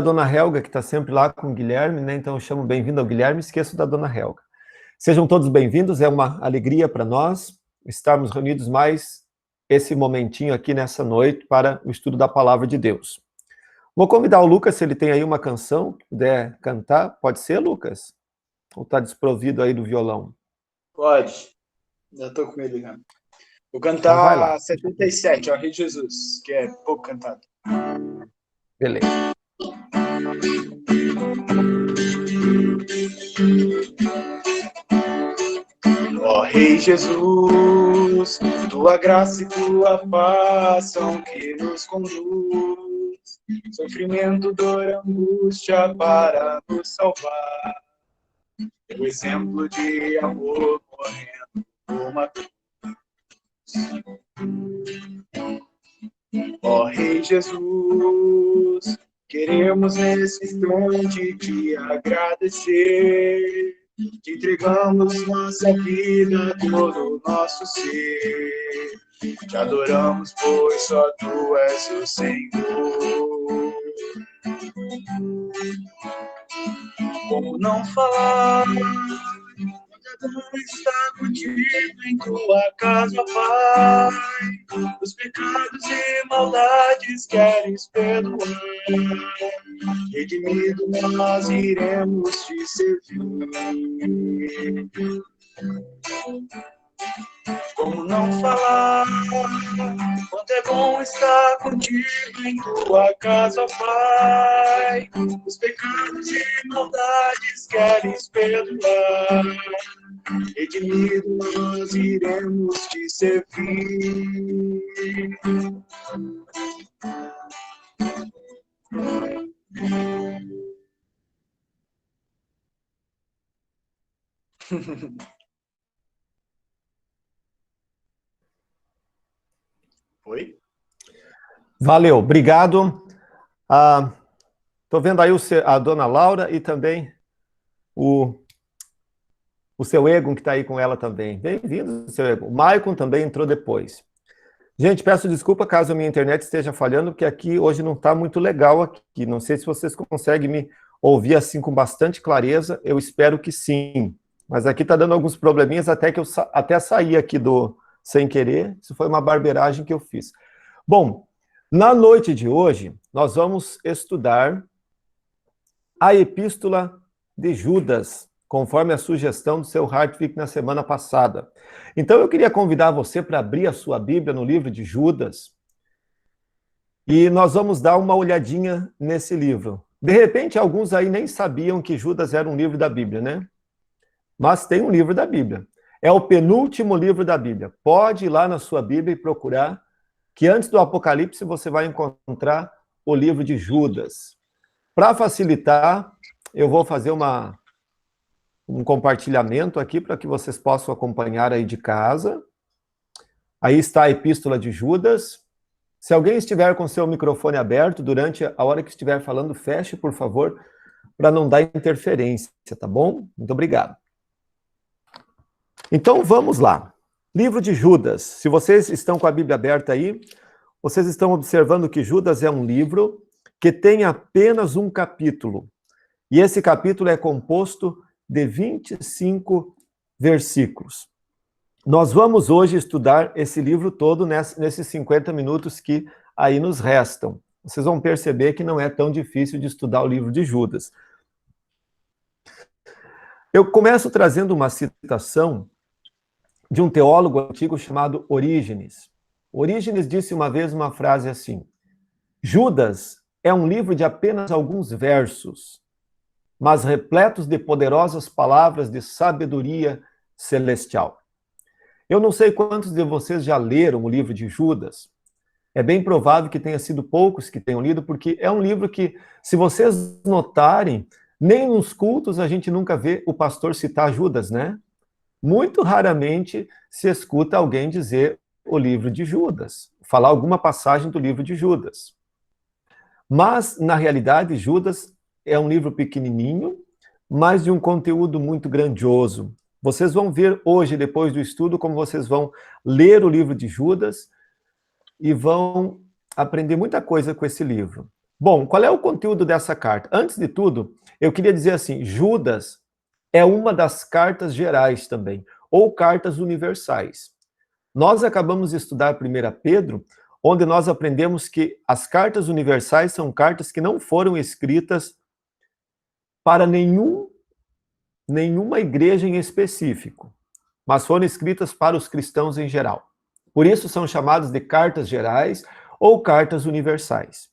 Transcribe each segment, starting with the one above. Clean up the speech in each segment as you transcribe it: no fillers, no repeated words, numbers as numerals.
dona Helga, que está sempre lá com o Guilherme, né? Então eu chamo bem-vindo ao Guilherme, esqueço da dona Helga. Sejam todos bem-vindos, é uma alegria para nós estarmos reunidos mais esse momentinho aqui nessa noite para o estudo da Palavra de Deus. Vou convidar o Lucas, se ele tem aí uma canção, puder cantar. Pode ser, Lucas? Ou está desprovido aí do violão? Pode, já estou com ele, né? Vou Então vai lá. cantar 77, ó, Rei Jesus, que é pouco cantado. Beleza. Ó Rei Jesus, tua graça e tua paz são que nos conduz. Sofrimento, dor, angústia para nos salvar. O exemplo de amor morrendo uma cruz. Ó Rei Jesus, queremos nesse instante te agradecer. Te entregamos nossa vida, todo o nosso ser. Te adoramos, pois só tu és o Senhor. Como não falar? Quando está contigo em tua casa, Pai, os pecados e maldades queres perdoar. Redimido nós iremos te servir. Como não falar? Quanto é bom estar contigo em tua casa, Pai. Os pecados e maldades queres perdoar. Redimido nós iremos te servir. Oi? Valeu, obrigado. Estou vendo aí a dona Laura e também o seu Egon, que está aí com ela também. Bem-vindo, seu Egon. O Maicon também entrou depois. Gente, peço desculpa caso a minha internet esteja falhando, porque aqui hoje não está muito legal aqui. Não sei se vocês conseguem me ouvir assim com bastante clareza. Eu espero que sim. Mas aqui está dando alguns probleminhas até que eu até saí aqui sem querer. Isso foi uma barbeiragem que eu fiz. Bom, na noite de hoje, nós vamos estudar a Epístola de Judas, conforme a sugestão do seu Hartwig na semana passada. Então, eu queria convidar você para abrir a sua Bíblia no livro de Judas, e nós vamos dar uma olhadinha nesse livro. De repente, alguns aí nem sabiam que Judas era um livro da Bíblia, né? Mas tem um livro da Bíblia. É o penúltimo livro da Bíblia. Pode ir lá na sua Bíblia e procurar, que antes do Apocalipse você vai encontrar o livro de Judas. Para facilitar, eu vou fazer um compartilhamento aqui para que vocês possam acompanhar aí de casa. Aí está a Epístola de Judas. Se alguém estiver com seu microfone aberto durante a hora que estiver falando, feche, por favor, para não dar interferência, tá bom? Muito obrigado. Então, vamos lá. Livro de Judas. Se vocês estão com a Bíblia aberta aí, vocês estão observando que Judas é um livro que tem apenas um capítulo. E esse capítulo é composto de 25 versículos. Nós vamos hoje estudar esse livro todo nesses 50 minutos que aí nos restam. Vocês vão perceber que não é tão difícil de estudar o livro de Judas. Eu começo trazendo uma citação de um teólogo antigo chamado Orígenes. Orígenes disse uma vez uma frase assim: Judas é um livro de apenas alguns versos, mas repletos de poderosas palavras de sabedoria celestial. Eu não sei quantos de vocês já leram o livro de Judas. É bem provável que tenha sido poucos que tenham lido, porque é um livro que, se vocês notarem, nem nos cultos a gente nunca vê o pastor citar Judas, né? Muito raramente se escuta alguém dizer o livro de Judas, falar alguma passagem do livro de Judas. Mas, na realidade, Judas é um livro pequenininho, mas de um conteúdo muito grandioso. Vocês vão ver hoje, depois do estudo, como vocês vão ler o livro de Judas e vão aprender muita coisa com esse livro. Bom, qual é o conteúdo dessa carta? Antes de tudo, eu queria dizer assim, Judas é uma das cartas gerais também, ou cartas universais. Nós acabamos de estudar 1 Pedro, onde nós aprendemos que as cartas universais são cartas que não foram escritas para nenhuma igreja em específico, mas foram escritas para os cristãos em geral. Por isso são chamadas de cartas gerais ou cartas universais.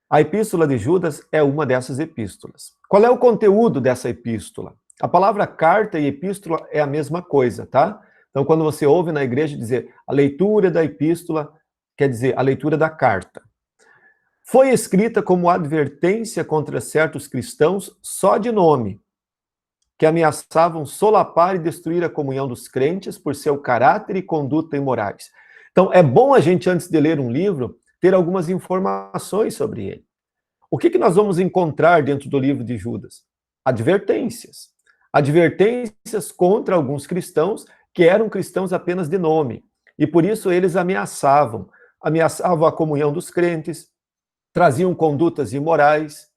A epístola de Judas é uma dessas epístolas. Qual é o conteúdo dessa epístola? A palavra carta e epístola é a mesma coisa, tá? Então, quando você ouve na igreja dizer a leitura da epístola, quer dizer a leitura da carta. Foi escrita como advertência contra certos cristãos só de nome, que ameaçavam solapar e destruir a comunhão dos crentes por seu caráter e conduta imorais. Então, é bom a gente, antes de ler um livro, ter algumas informações sobre ele. O que nós vamos encontrar dentro do livro de Judas? Advertências. Advertências contra alguns cristãos que eram cristãos apenas de nome. E por isso eles ameaçavam a comunhão dos crentes, traziam condutas imorais.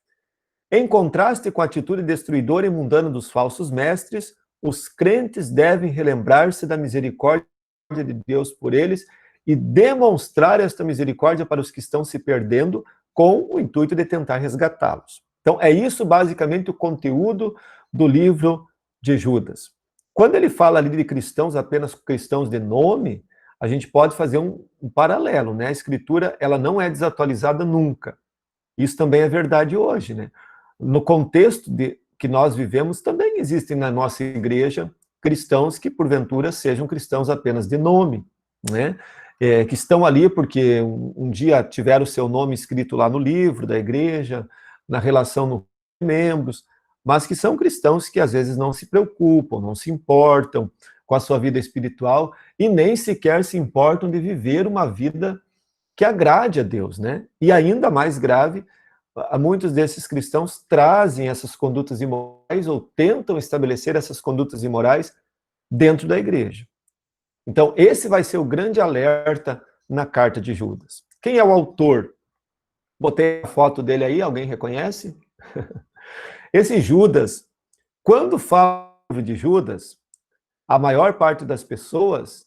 Em contraste com a atitude destruidora e mundana dos falsos mestres, os crentes devem relembrar-se da misericórdia de Deus por eles e demonstrar esta misericórdia para os que estão se perdendo, com o intuito de tentar resgatá-los. Então, é isso basicamente o conteúdo do livro de Judas. Quando ele fala ali de cristãos, apenas cristãos de nome, a gente pode fazer um paralelo, né? A escritura, ela não é desatualizada nunca. Isso também é verdade hoje, né? No contexto que nós vivemos, também existem na nossa igreja cristãos que, porventura, sejam cristãos apenas de nome, né? Que estão ali porque um dia tiveram o seu nome escrito lá no livro da igreja, na relação com membros, mas que são cristãos que às vezes não se preocupam, não se importam com a sua vida espiritual e nem sequer se importam de viver uma vida que agrade a Deus, né? E ainda mais grave, muitos desses cristãos trazem essas condutas imorais ou tentam estabelecer essas condutas imorais dentro da igreja. Então, esse vai ser o grande alerta na carta de Judas. Quem é o autor? Botei a foto dele aí, alguém reconhece? Esse Judas, quando fala de Judas, a maior parte das pessoas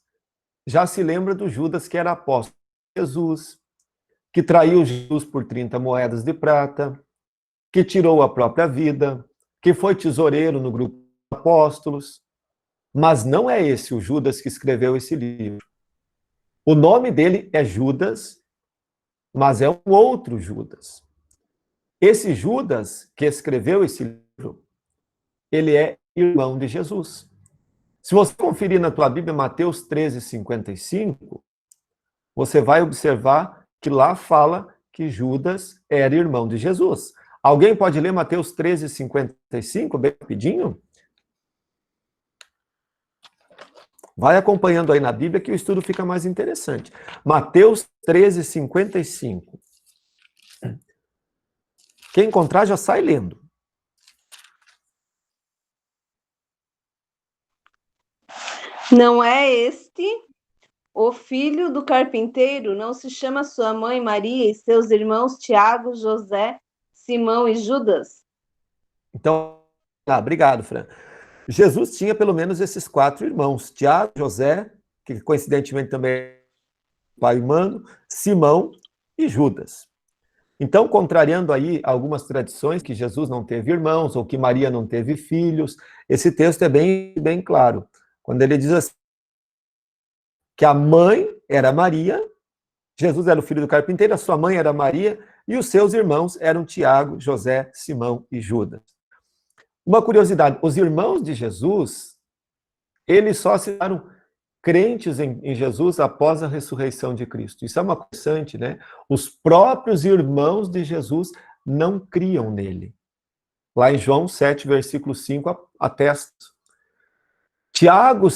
já se lembra do Judas que era apóstolo de Jesus, que traiu Jesus por 30 moedas de prata, que tirou a própria vida, que foi tesoureiro no grupo de apóstolos. Mas não é esse o Judas que escreveu esse livro. O nome dele é Judas, mas é um outro Judas. Esse Judas que escreveu esse livro, ele é irmão de Jesus. Se você conferir na tua Bíblia Mateus 13:55, você vai observar que lá fala que Judas era irmão de Jesus. Alguém pode ler Mateus 13:55 bem rapidinho? Vai acompanhando aí na Bíblia que o estudo fica mais interessante. Mateus 13:55. Quem encontrar já sai lendo. Não é este o filho do carpinteiro? Não se chama sua mãe Maria e seus irmãos Tiago, José, Simão e Judas? Então, obrigado, Fran. Jesus tinha pelo menos esses 4 irmãos, Tiago, José, que coincidentemente também é pai humano, Simão e Judas. Então, contrariando aí algumas tradições que Jesus não teve irmãos ou que Maria não teve filhos, esse texto é bem claro. Quando ele diz assim, que a mãe era Maria, Jesus era o filho do carpinteiro, a sua mãe era Maria, e os seus irmãos eram Tiago, José, Simão e Judas. Uma curiosidade, os irmãos de Jesus, eles só se tornaram crentes em Jesus após a ressurreição de Cristo. Isso é uma coisa interessante, né? Os próprios irmãos de Jesus não criam nele. Lá em João 7, versículo 5, atesta. Tiago,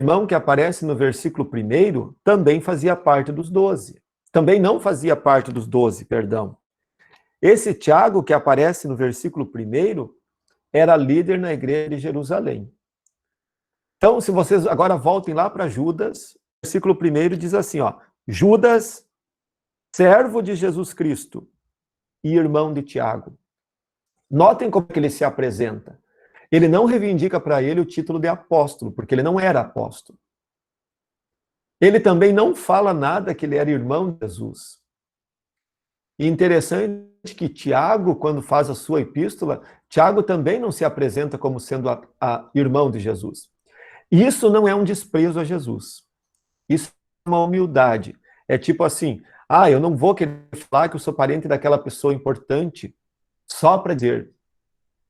irmão que aparece no versículo 1, também fazia parte dos 12. Também não fazia parte dos 12, perdão. Esse Tiago que aparece no versículo 1 era líder na igreja de Jerusalém. Então, se vocês agora voltem lá para Judas, versículo 1 diz assim, ó, Judas, servo de Jesus Cristo e irmão de Tiago. Notem como que ele se apresenta. Ele não reivindica para ele o título de apóstolo, porque ele não era apóstolo. Ele também não fala nada que ele era irmão de Jesus. E interessante que Tiago, quando faz a sua epístola, Tiago também não se apresenta como sendo a irmão de Jesus. Isso não é um desprezo a Jesus. Isso é uma humildade. É tipo assim, eu não vou querer falar que eu sou parente daquela pessoa importante só para dizer.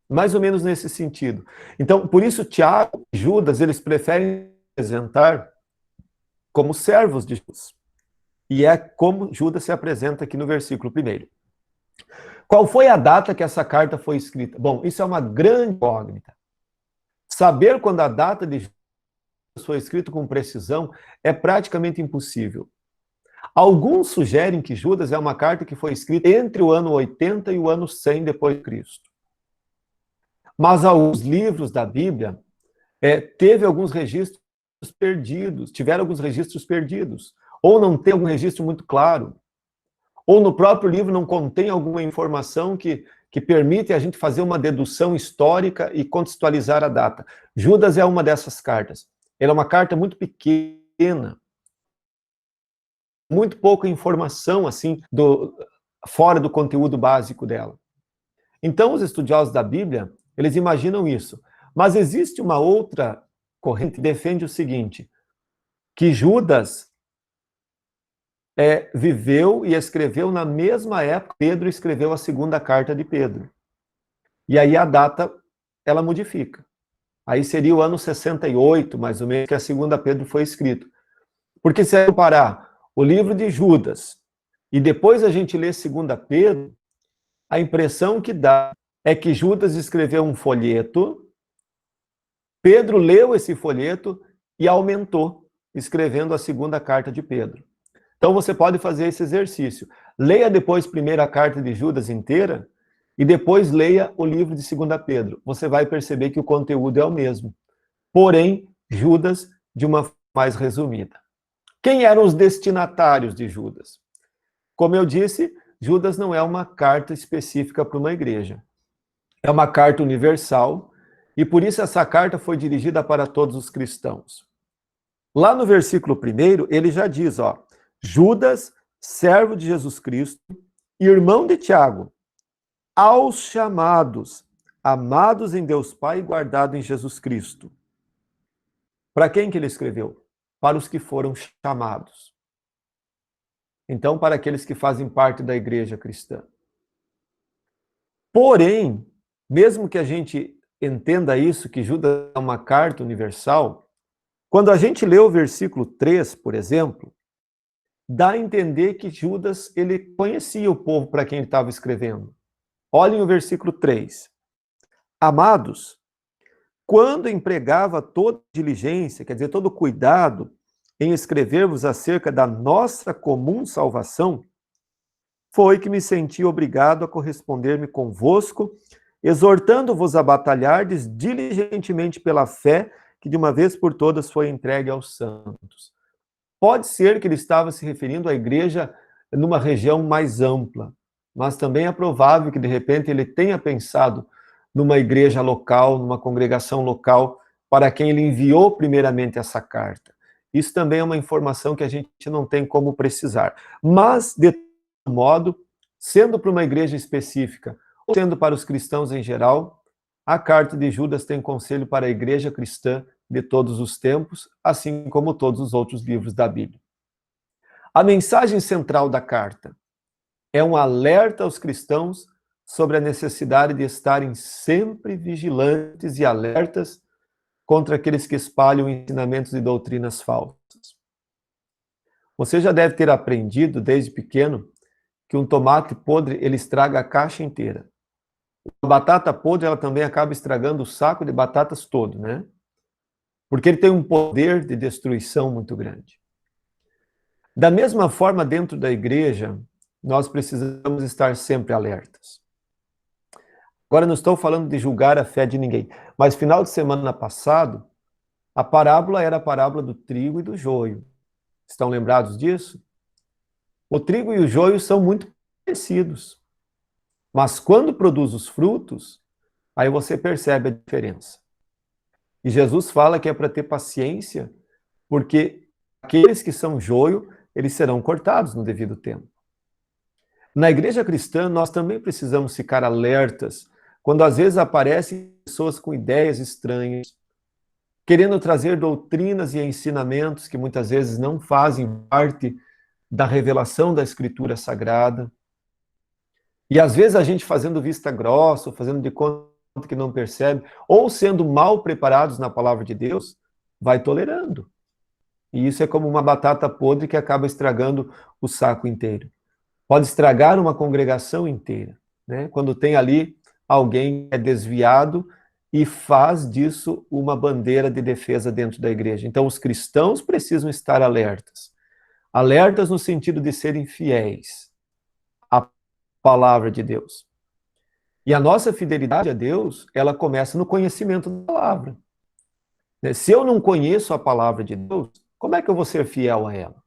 Mais ou menos nesse sentido. Então, por isso, Tiago e Judas, eles preferem apresentar como servos de Jesus. E é como Judas se apresenta aqui no versículo 1. Qual foi a data que essa carta foi escrita? Bom, isso é uma grande incógnita. Saber quando a data de Judas foi escrita com precisão é praticamente impossível. Alguns sugerem que Judas é uma carta que foi escrita entre o ano 80 e o ano 100 depois de Cristo. Mas alguns livros da Bíblia tiveram alguns registros perdidos, ou não tem algum registro muito claro, ou no próprio livro não contém alguma informação que permite a gente fazer uma dedução histórica e contextualizar a data. Judas é uma dessas cartas. Ela é uma carta muito pequena, muito pouca informação assim fora do conteúdo básico dela. Então, os estudiosos da Bíblia, eles imaginam isso. Mas existe uma outra corrente que defende o seguinte, que Judas viveu e escreveu na mesma época que Pedro escreveu a segunda carta de Pedro. E aí a data, ela modifica. Aí seria o ano 68, mais ou menos, que a segunda Pedro foi escrito. Porque se a gente comparar o livro de Judas e depois a gente lê segunda Pedro, a impressão que dá é que Judas escreveu um folheto, Pedro leu esse folheto e aumentou, escrevendo a segunda carta de Pedro. Então você pode fazer esse exercício. Leia depois a primeira carta de Judas inteira e depois leia o livro de 2 Pedro. Você vai perceber que o conteúdo é o mesmo. Porém, Judas de uma forma mais resumida. Quem eram os destinatários de Judas? Como eu disse, Judas não é uma carta específica para uma igreja. É uma carta universal e por isso essa carta foi dirigida para todos os cristãos. Lá no versículo 1, ele já diz, Judas, servo de Jesus Cristo, irmão de Tiago, aos chamados, amados em Deus Pai e guardados em Jesus Cristo. Para quem que ele escreveu? Para os que foram chamados. Então, para aqueles que fazem parte da igreja cristã. Porém, mesmo que a gente entenda isso, que Judas é uma carta universal, quando a gente lê o versículo 3, por exemplo, dá a entender que Judas, ele conhecia o povo para quem ele estava escrevendo. Olhem o versículo 3. Amados, quando empregava toda diligência, quer dizer, todo cuidado em escrever-vos acerca da nossa comum salvação, foi que me senti obrigado a corresponder-me convosco, exortando-vos a batalhardes diligentemente pela fé que de uma vez por todas foi entregue aos santos. Pode ser que ele estava se referindo à igreja numa região mais ampla, mas também é provável que, de repente, ele tenha pensado numa igreja local, numa congregação local, para quem ele enviou primeiramente essa carta. Isso também é uma informação que a gente não tem como precisar. Mas, de todo modo, sendo para uma igreja específica, ou sendo para os cristãos em geral, a carta de Judas tem conselho para a igreja cristã de todos os tempos, assim como todos os outros livros da Bíblia. A mensagem central da carta é um alerta aos cristãos sobre a necessidade de estarem sempre vigilantes e alertas contra aqueles que espalham ensinamentos e doutrinas falsas. Você já deve ter aprendido desde pequeno que um tomate podre, ele estraga a caixa inteira. A batata podre, ela também acaba estragando o saco de batatas todo, né? Porque ele tem um poder de destruição muito grande. Da mesma forma, dentro da igreja, nós precisamos estar sempre alertas. Agora, não estou falando de julgar a fé de ninguém, mas final de semana passado, a parábola era a parábola do trigo e do joio. Estão lembrados disso? O trigo e o joio são muito parecidos. Mas quando produz os frutos, aí você percebe a diferença. E Jesus fala que é para ter paciência, porque aqueles que são joio, eles serão cortados no devido tempo. Na igreja cristã, nós também precisamos ficar alertas quando às vezes aparecem pessoas com ideias estranhas, querendo trazer doutrinas e ensinamentos que muitas vezes não fazem parte da revelação da Escritura Sagrada. E às vezes a gente fazendo vista grossa, ou fazendo de conta que não percebe, ou sendo mal preparados na palavra de Deus, vai tolerando. E isso é como uma batata podre que acaba estragando o saco inteiro. Pode estragar uma congregação inteira, né? Quando tem ali alguém que é desviado e faz disso uma bandeira de defesa dentro da igreja. Então, os cristãos precisam estar alertas. Alertas no sentido de serem fiéis à palavra de Deus. E a nossa fidelidade a Deus, ela começa no conhecimento da palavra. Se eu não conheço a palavra de Deus, como é que eu vou ser fiel a ela?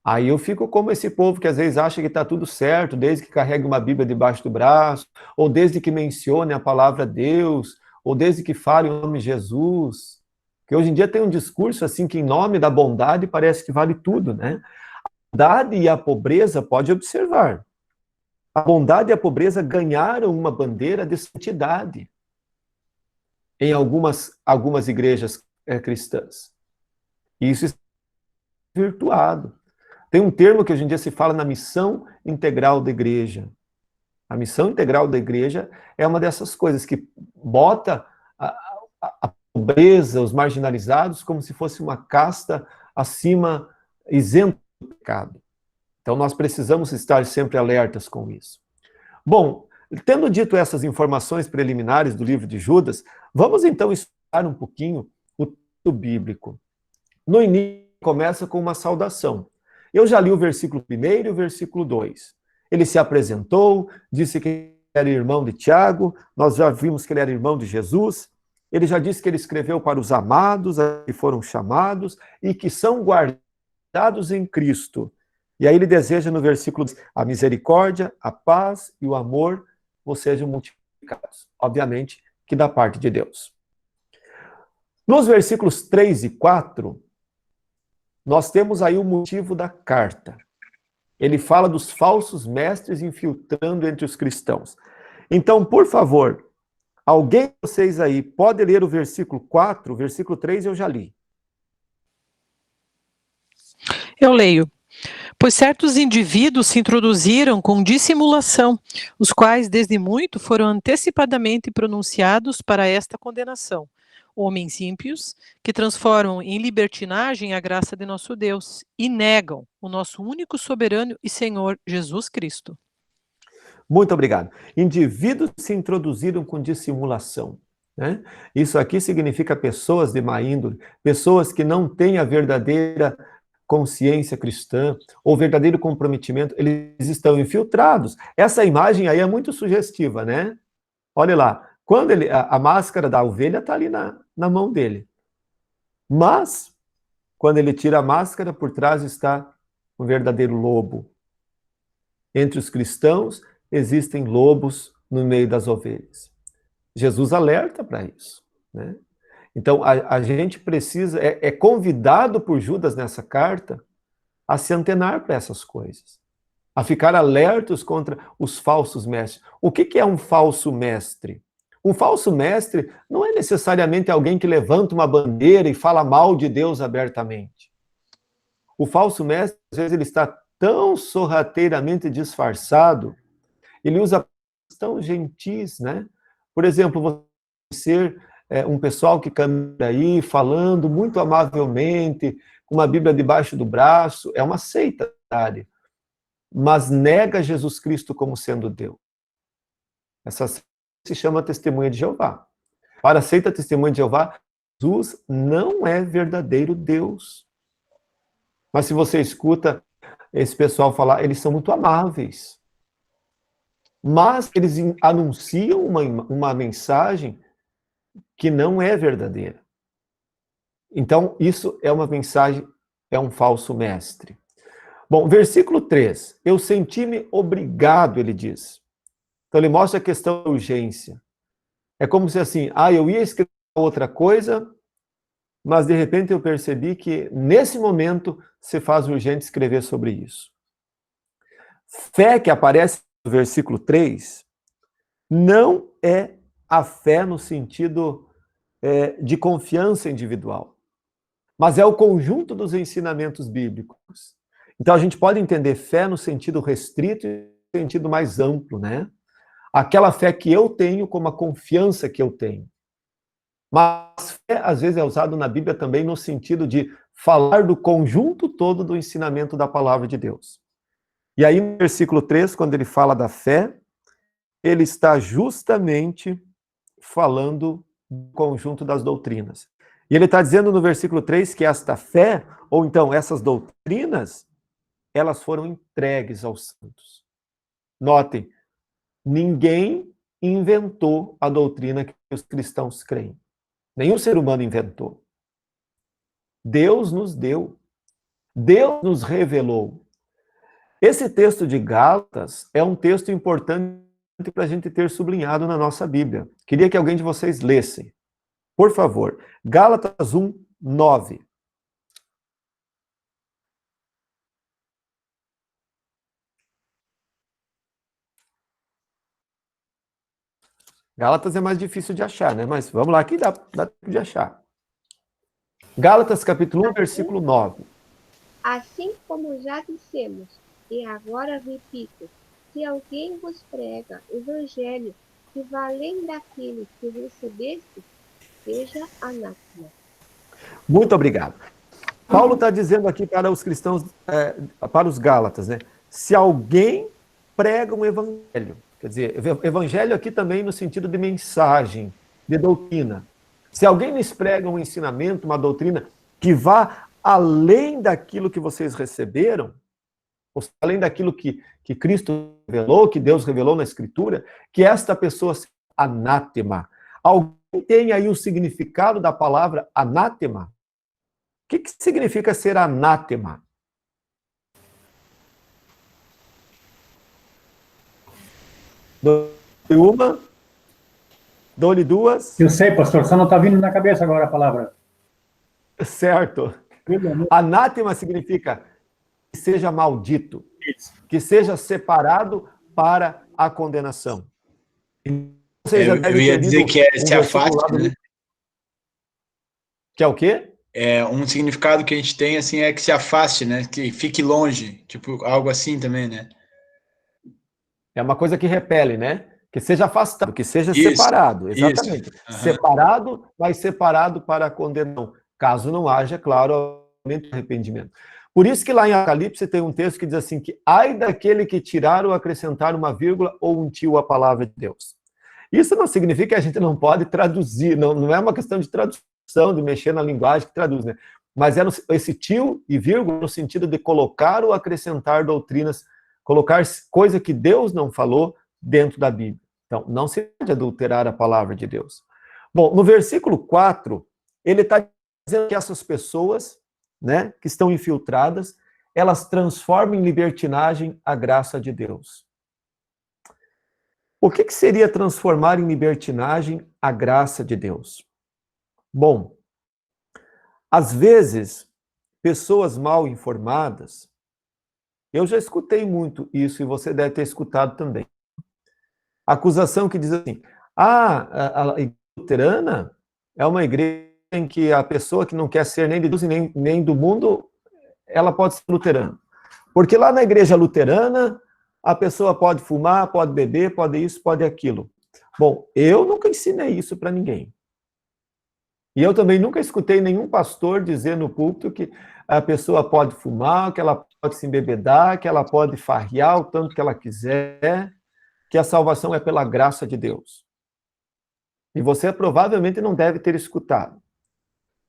Aí eu fico como esse povo que às vezes acha que está tudo certo, desde que carregue uma Bíblia debaixo do braço, ou desde que mencione a palavra Deus, ou desde que fale o nome de Jesus. Que hoje em dia tem um discurso assim que em nome da bondade parece que vale tudo, né? A bondade e a pobreza, pode observar. A bondade e a pobreza ganharam uma bandeira de santidade em algumas igrejas cristãs. E isso é virtuado. Tem um termo que hoje em dia se fala na missão integral da igreja. A missão integral da igreja é uma dessas coisas que bota a pobreza, os marginalizados, como se fosse uma casta acima, isenta do pecado. Então nós precisamos estar sempre alertas com isso. Bom, tendo dito essas informações preliminares do livro de Judas, vamos então estudar um pouquinho o texto bíblico. No início começa com uma saudação. Eu já li o versículo 1 e o versículo 2. Ele se apresentou, disse que era irmão de Tiago, nós já vimos que ele era irmão de Jesus, ele já disse que ele escreveu para os amados, que foram chamados, e que são guardados em Cristo. E aí ele deseja no versículo 2, a misericórdia, a paz e o amor sejam multiplicados. Obviamente que da parte de Deus. Nos versículos 3 e 4, nós temos aí o motivo da carta. Ele fala dos falsos mestres infiltrando entre os cristãos. Então, por favor, alguém de vocês aí pode ler o versículo 4, o versículo 3 eu já li. Eu leio. Pois certos indivíduos se introduziram com dissimulação, os quais desde muito foram antecipadamente pronunciados para esta condenação. Homens ímpios, que transformam em libertinagem a graça de nosso Deus e negam o nosso único soberano e Senhor Jesus Cristo. Muito obrigado. Indivíduos se introduziram com dissimulação, né? Isso aqui significa pessoas de má índole, pessoas que não têm a verdadeira consciência cristã, ou verdadeiro comprometimento, eles estão infiltrados. Essa imagem aí é muito sugestiva, né? Olha lá. Quando a máscara da ovelha está ali na mão dele. Mas, quando ele tira a máscara, por trás está um verdadeiro lobo. Entre os cristãos, existem lobos no meio das ovelhas. Jesus alerta para isso, né? Então, a gente precisa, é convidado por Judas nessa carta a se antenar para essas coisas. A ficar alertos contra os falsos mestres. O que é um falso mestre? Um falso mestre não é necessariamente alguém que levanta uma bandeira e fala mal de Deus abertamente. O falso mestre, às vezes, ele está tão sorrateiramente disfarçado, ele usa tão gentis, né? Por exemplo, você ser um pessoal que caminha aí falando muito amavelmente, com uma Bíblia debaixo do braço, é uma seita, mas nega Jesus Cristo como sendo Deus. Essa seita se chama Testemunha de Jeová. Para a seita Testemunha de Jeová, Jesus não é verdadeiro Deus. Mas se você escuta esse pessoal falar, eles são muito amáveis. Mas eles anunciam uma mensagem que não é verdadeira. Então, isso é uma mensagem, é um falso mestre. Bom, versículo 3. Eu senti-me obrigado, ele diz. Então ele mostra a questão da urgência. É como se assim, eu ia escrever outra coisa, mas de repente eu percebi que nesse momento se faz urgente escrever sobre isso. Fé que aparece no versículo 3 não é a fé no sentido de confiança individual, mas é o conjunto dos ensinamentos bíblicos. Então a gente pode entender fé no sentido restrito e no sentido mais amplo, né? Aquela fé que eu tenho como a confiança que eu tenho. Mas fé, às vezes, é usado na Bíblia também no sentido de falar do conjunto todo do ensinamento da palavra de Deus. E aí, no versículo 3, quando ele fala da fé, ele está justamente falando do conjunto das doutrinas. E ele está dizendo no versículo 3 que esta fé, ou então essas doutrinas, elas foram entregues aos santos. Notem, ninguém inventou a doutrina que os cristãos creem. Nenhum ser humano inventou. Deus nos deu. Deus nos revelou. Esse texto de Gálatas é um texto importante para a gente ter sublinhado na nossa Bíblia. Queria que alguém de vocês lesse. Por favor. Gálatas 1, 9. Gálatas é mais difícil de achar, né? Mas vamos lá, que dá tempo de achar. Gálatas capítulo 1, versículo 9. Assim como já dissemos, e agora repito, se alguém vos prega o evangelho que vai além daquilo que recebeste, seja anátema. Muito obrigado. Paulo está dizendo aqui para os cristãos, para os Gálatas, né? Se alguém prega um evangelho, quer dizer, evangelho aqui também no sentido de mensagem, de doutrina. Se alguém lhes prega um ensinamento, uma doutrina que vá além daquilo que vocês receberam, ou além daquilo que Cristo revelou, que Deus revelou na Escritura, que esta pessoa seja anátema. Alguém tem aí o significado da palavra anátema? O que significa ser anátema? Dou-lhe uma, dou-lhe duas. Eu sei, pastor, só não está vindo na cabeça agora a palavra. Certo. Anátema significa que seja maldito, que seja separado para a condenação. Eu ia dizer que se afaste, né? Que é o quê? Um significado que a gente tem, assim, é que se afaste, né? Que fique longe, tipo, algo assim também, né? É uma coisa que repele, né? Que seja afastado, que seja separado, exatamente. Uhum. Separado, mas separado para a condenação, caso não haja, claro, arrependimento. Por isso que lá em Apocalipse tem um texto que diz assim, que ai daquele que tirar ou acrescentar uma vírgula ou um tio à palavra de Deus. Isso não significa que a gente não pode traduzir, não é uma questão de tradução, de mexer na linguagem que traduz, né? Mas é esse tio e vírgula no sentido de colocar ou acrescentar doutrinas, colocar coisa que Deus não falou dentro da Bíblia. Então, não se pode adulterar a palavra de Deus. Bom, no versículo 4, ele está dizendo que essas pessoas, né, que estão infiltradas, elas transformam em libertinagem a graça de Deus. O que seria transformar em libertinagem a graça de Deus? Bom, às vezes, pessoas mal informadas, eu já escutei muito isso, e você deve ter escutado também. Acusação que diz assim, a igreja luterana é uma igreja em que a pessoa que não quer ser nem de Deus nem do mundo, ela pode ser luterana. Porque lá na igreja luterana, a pessoa pode fumar, pode beber, pode isso, pode aquilo. Bom, eu nunca ensinei isso para ninguém. E eu também nunca escutei nenhum pastor dizer no púlpito que a pessoa pode fumar, que ela pode se embebedar, que ela pode farrear o tanto que ela quiser, que a salvação é pela graça de Deus. E você provavelmente não deve ter escutado.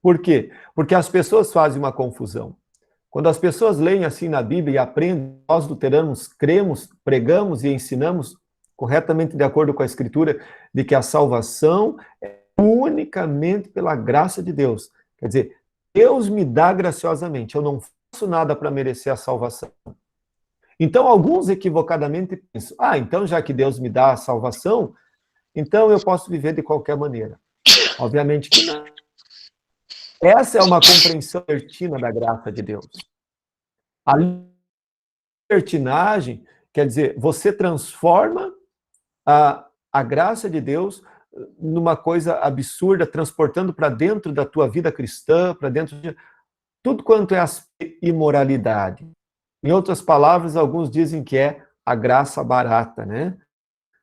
Por quê? Porque as pessoas fazem uma confusão. Quando as pessoas leem assim na Bíblia e aprendem, nós luteranos cremos, pregamos e ensinamos corretamente de acordo com a Escritura, de que a salvação é unicamente pela graça de Deus. Quer dizer, Deus me dá graciosamente, eu não faço nada para merecer a salvação. Então, alguns equivocadamente pensam, então já que Deus me dá a salvação, então eu posso viver de qualquer maneira. Obviamente que não. Essa é uma compreensão libertina da graça de Deus. A libertinagem quer dizer, você transforma a graça de Deus numa coisa absurda, transportando para dentro da tua vida cristã, para dentro de tudo quanto é a imoralidade. Em outras palavras, alguns dizem que é a graça barata, né?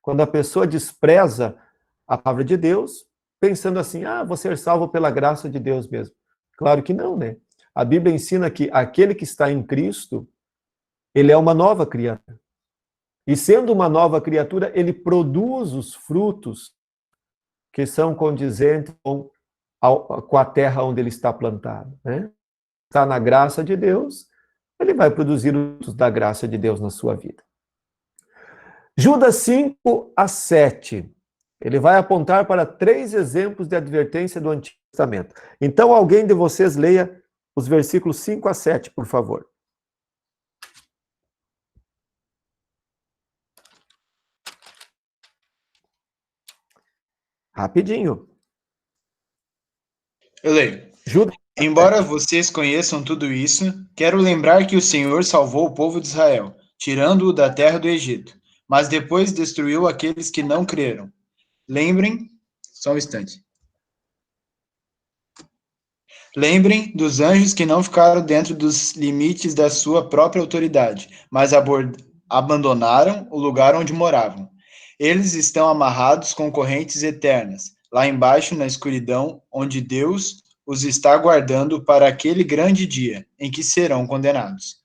Quando a pessoa despreza a palavra de Deus, pensando assim, vou ser salvo pela graça de Deus mesmo. Claro que não, né? A Bíblia ensina que aquele que está em Cristo, ele é uma nova criatura. E sendo uma nova criatura, ele produz os frutos que são condizentes com a terra onde ele está plantado, né? Está na graça de Deus, ele vai produzir os frutos da graça de Deus na sua vida. Judas 5-7. Ele vai apontar para 3 exemplos de advertência do Antigo Testamento. Então, alguém de vocês leia os versículos 5-7, por favor. Rapidinho. Eu leio. Judas. Embora vocês conheçam tudo isso, quero lembrar que o Senhor salvou o povo de Israel, tirando-o da terra do Egito, mas depois destruiu aqueles que não creram. Lembrem, só um instante. Lembrem dos anjos que não ficaram dentro dos limites da sua própria autoridade, mas abandonaram o lugar onde moravam. Eles estão amarrados com correntes eternas, lá embaixo na escuridão, onde Deus os está aguardando para aquele grande dia em que serão condenados.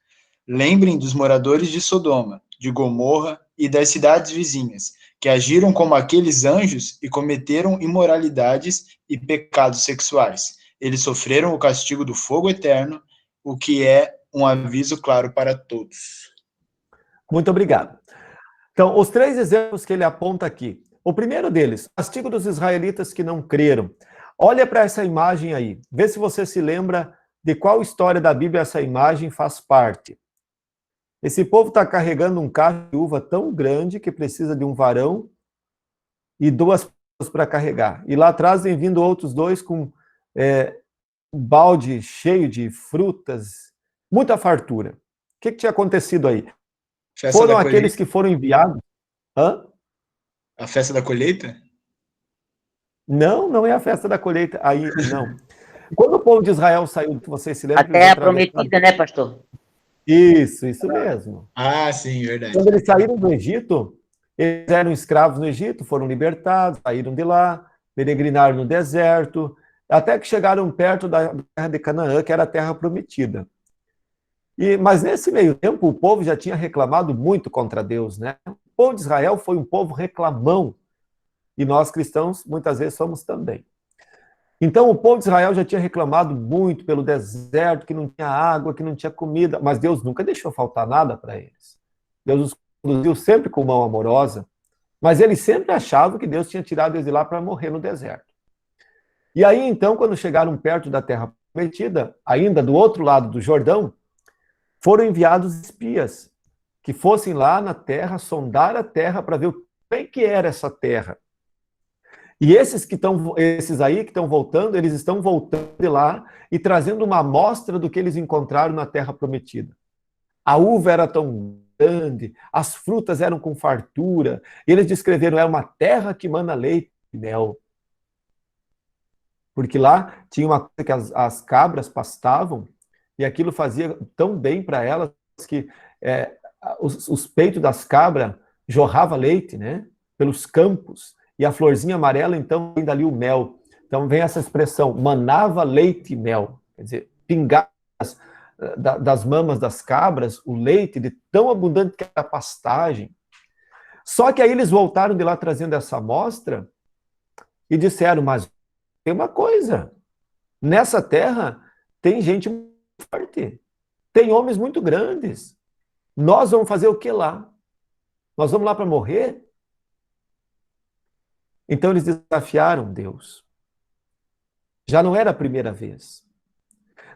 Lembrem dos moradores de Sodoma, de Gomorra e das cidades vizinhas, que agiram como aqueles anjos e cometeram imoralidades e pecados sexuais. Eles sofreram o castigo do fogo eterno, o que é um aviso claro para todos. Muito obrigado. Então, os 3 exemplos que ele aponta aqui. O primeiro deles, castigo dos israelitas que não creram. Olha para essa imagem aí. Vê se você se lembra de qual história da Bíblia essa imagem faz parte. Esse povo está carregando um cacho de uva tão grande que precisa de um varão e 2 pessoas para carregar. E lá atrás vem vindo outros 2 com um balde cheio de frutas, muita fartura. O que tinha acontecido aí? Foram aqueles que foram enviados. A festa da colheita? Não, não é a festa da colheita. Aí, não. Quando o povo de Israel saiu, vocês se lembram? A terra prometida, né, pastor? Isso mesmo. Sim, verdade. Quando eles saíram do Egito, eles eram escravos no Egito, foram libertados, saíram de lá, peregrinaram no deserto, até que chegaram perto da terra de Canaã, que era a terra prometida. Mas nesse meio tempo, o povo já tinha reclamado muito contra Deus, né? O povo de Israel foi um povo reclamão, e nós cristãos muitas vezes somos também. Então o povo de Israel já tinha reclamado muito pelo deserto, que não tinha água, que não tinha comida, mas Deus nunca deixou faltar nada para eles. Deus os conduziu sempre com mão amorosa, mas eles sempre achavam que Deus tinha tirado eles de lá para morrer no deserto. E aí então, quando chegaram perto da terra prometida, ainda do outro lado do Jordão, foram enviados espias, que fossem lá na terra, sondar a terra para ver o que era essa terra. E esses aí que estão voltando, eles estão voltando de lá e trazendo uma amostra do que eles encontraram na terra prometida. A uva era tão grande, as frutas eram com fartura, e eles descreveram, é uma terra que mana leite e mel. Porque lá tinha uma coisa que as cabras pastavam, e aquilo fazia tão bem para elas que os peitos das cabras jorrava leite, né? Pelos campos. E a florzinha amarela, então, vem dali o mel. Então, vem essa expressão, manava leite e mel. Quer dizer, pingava das mamas das cabras o leite de tão abundante que era a pastagem. Só que aí eles voltaram de lá trazendo essa amostra e disseram, mas tem uma coisa, nessa terra tem gente muito forte, tem homens muito grandes. Nós vamos fazer o que lá? Nós vamos lá para morrer? Então eles desafiaram Deus. Já não era a primeira vez.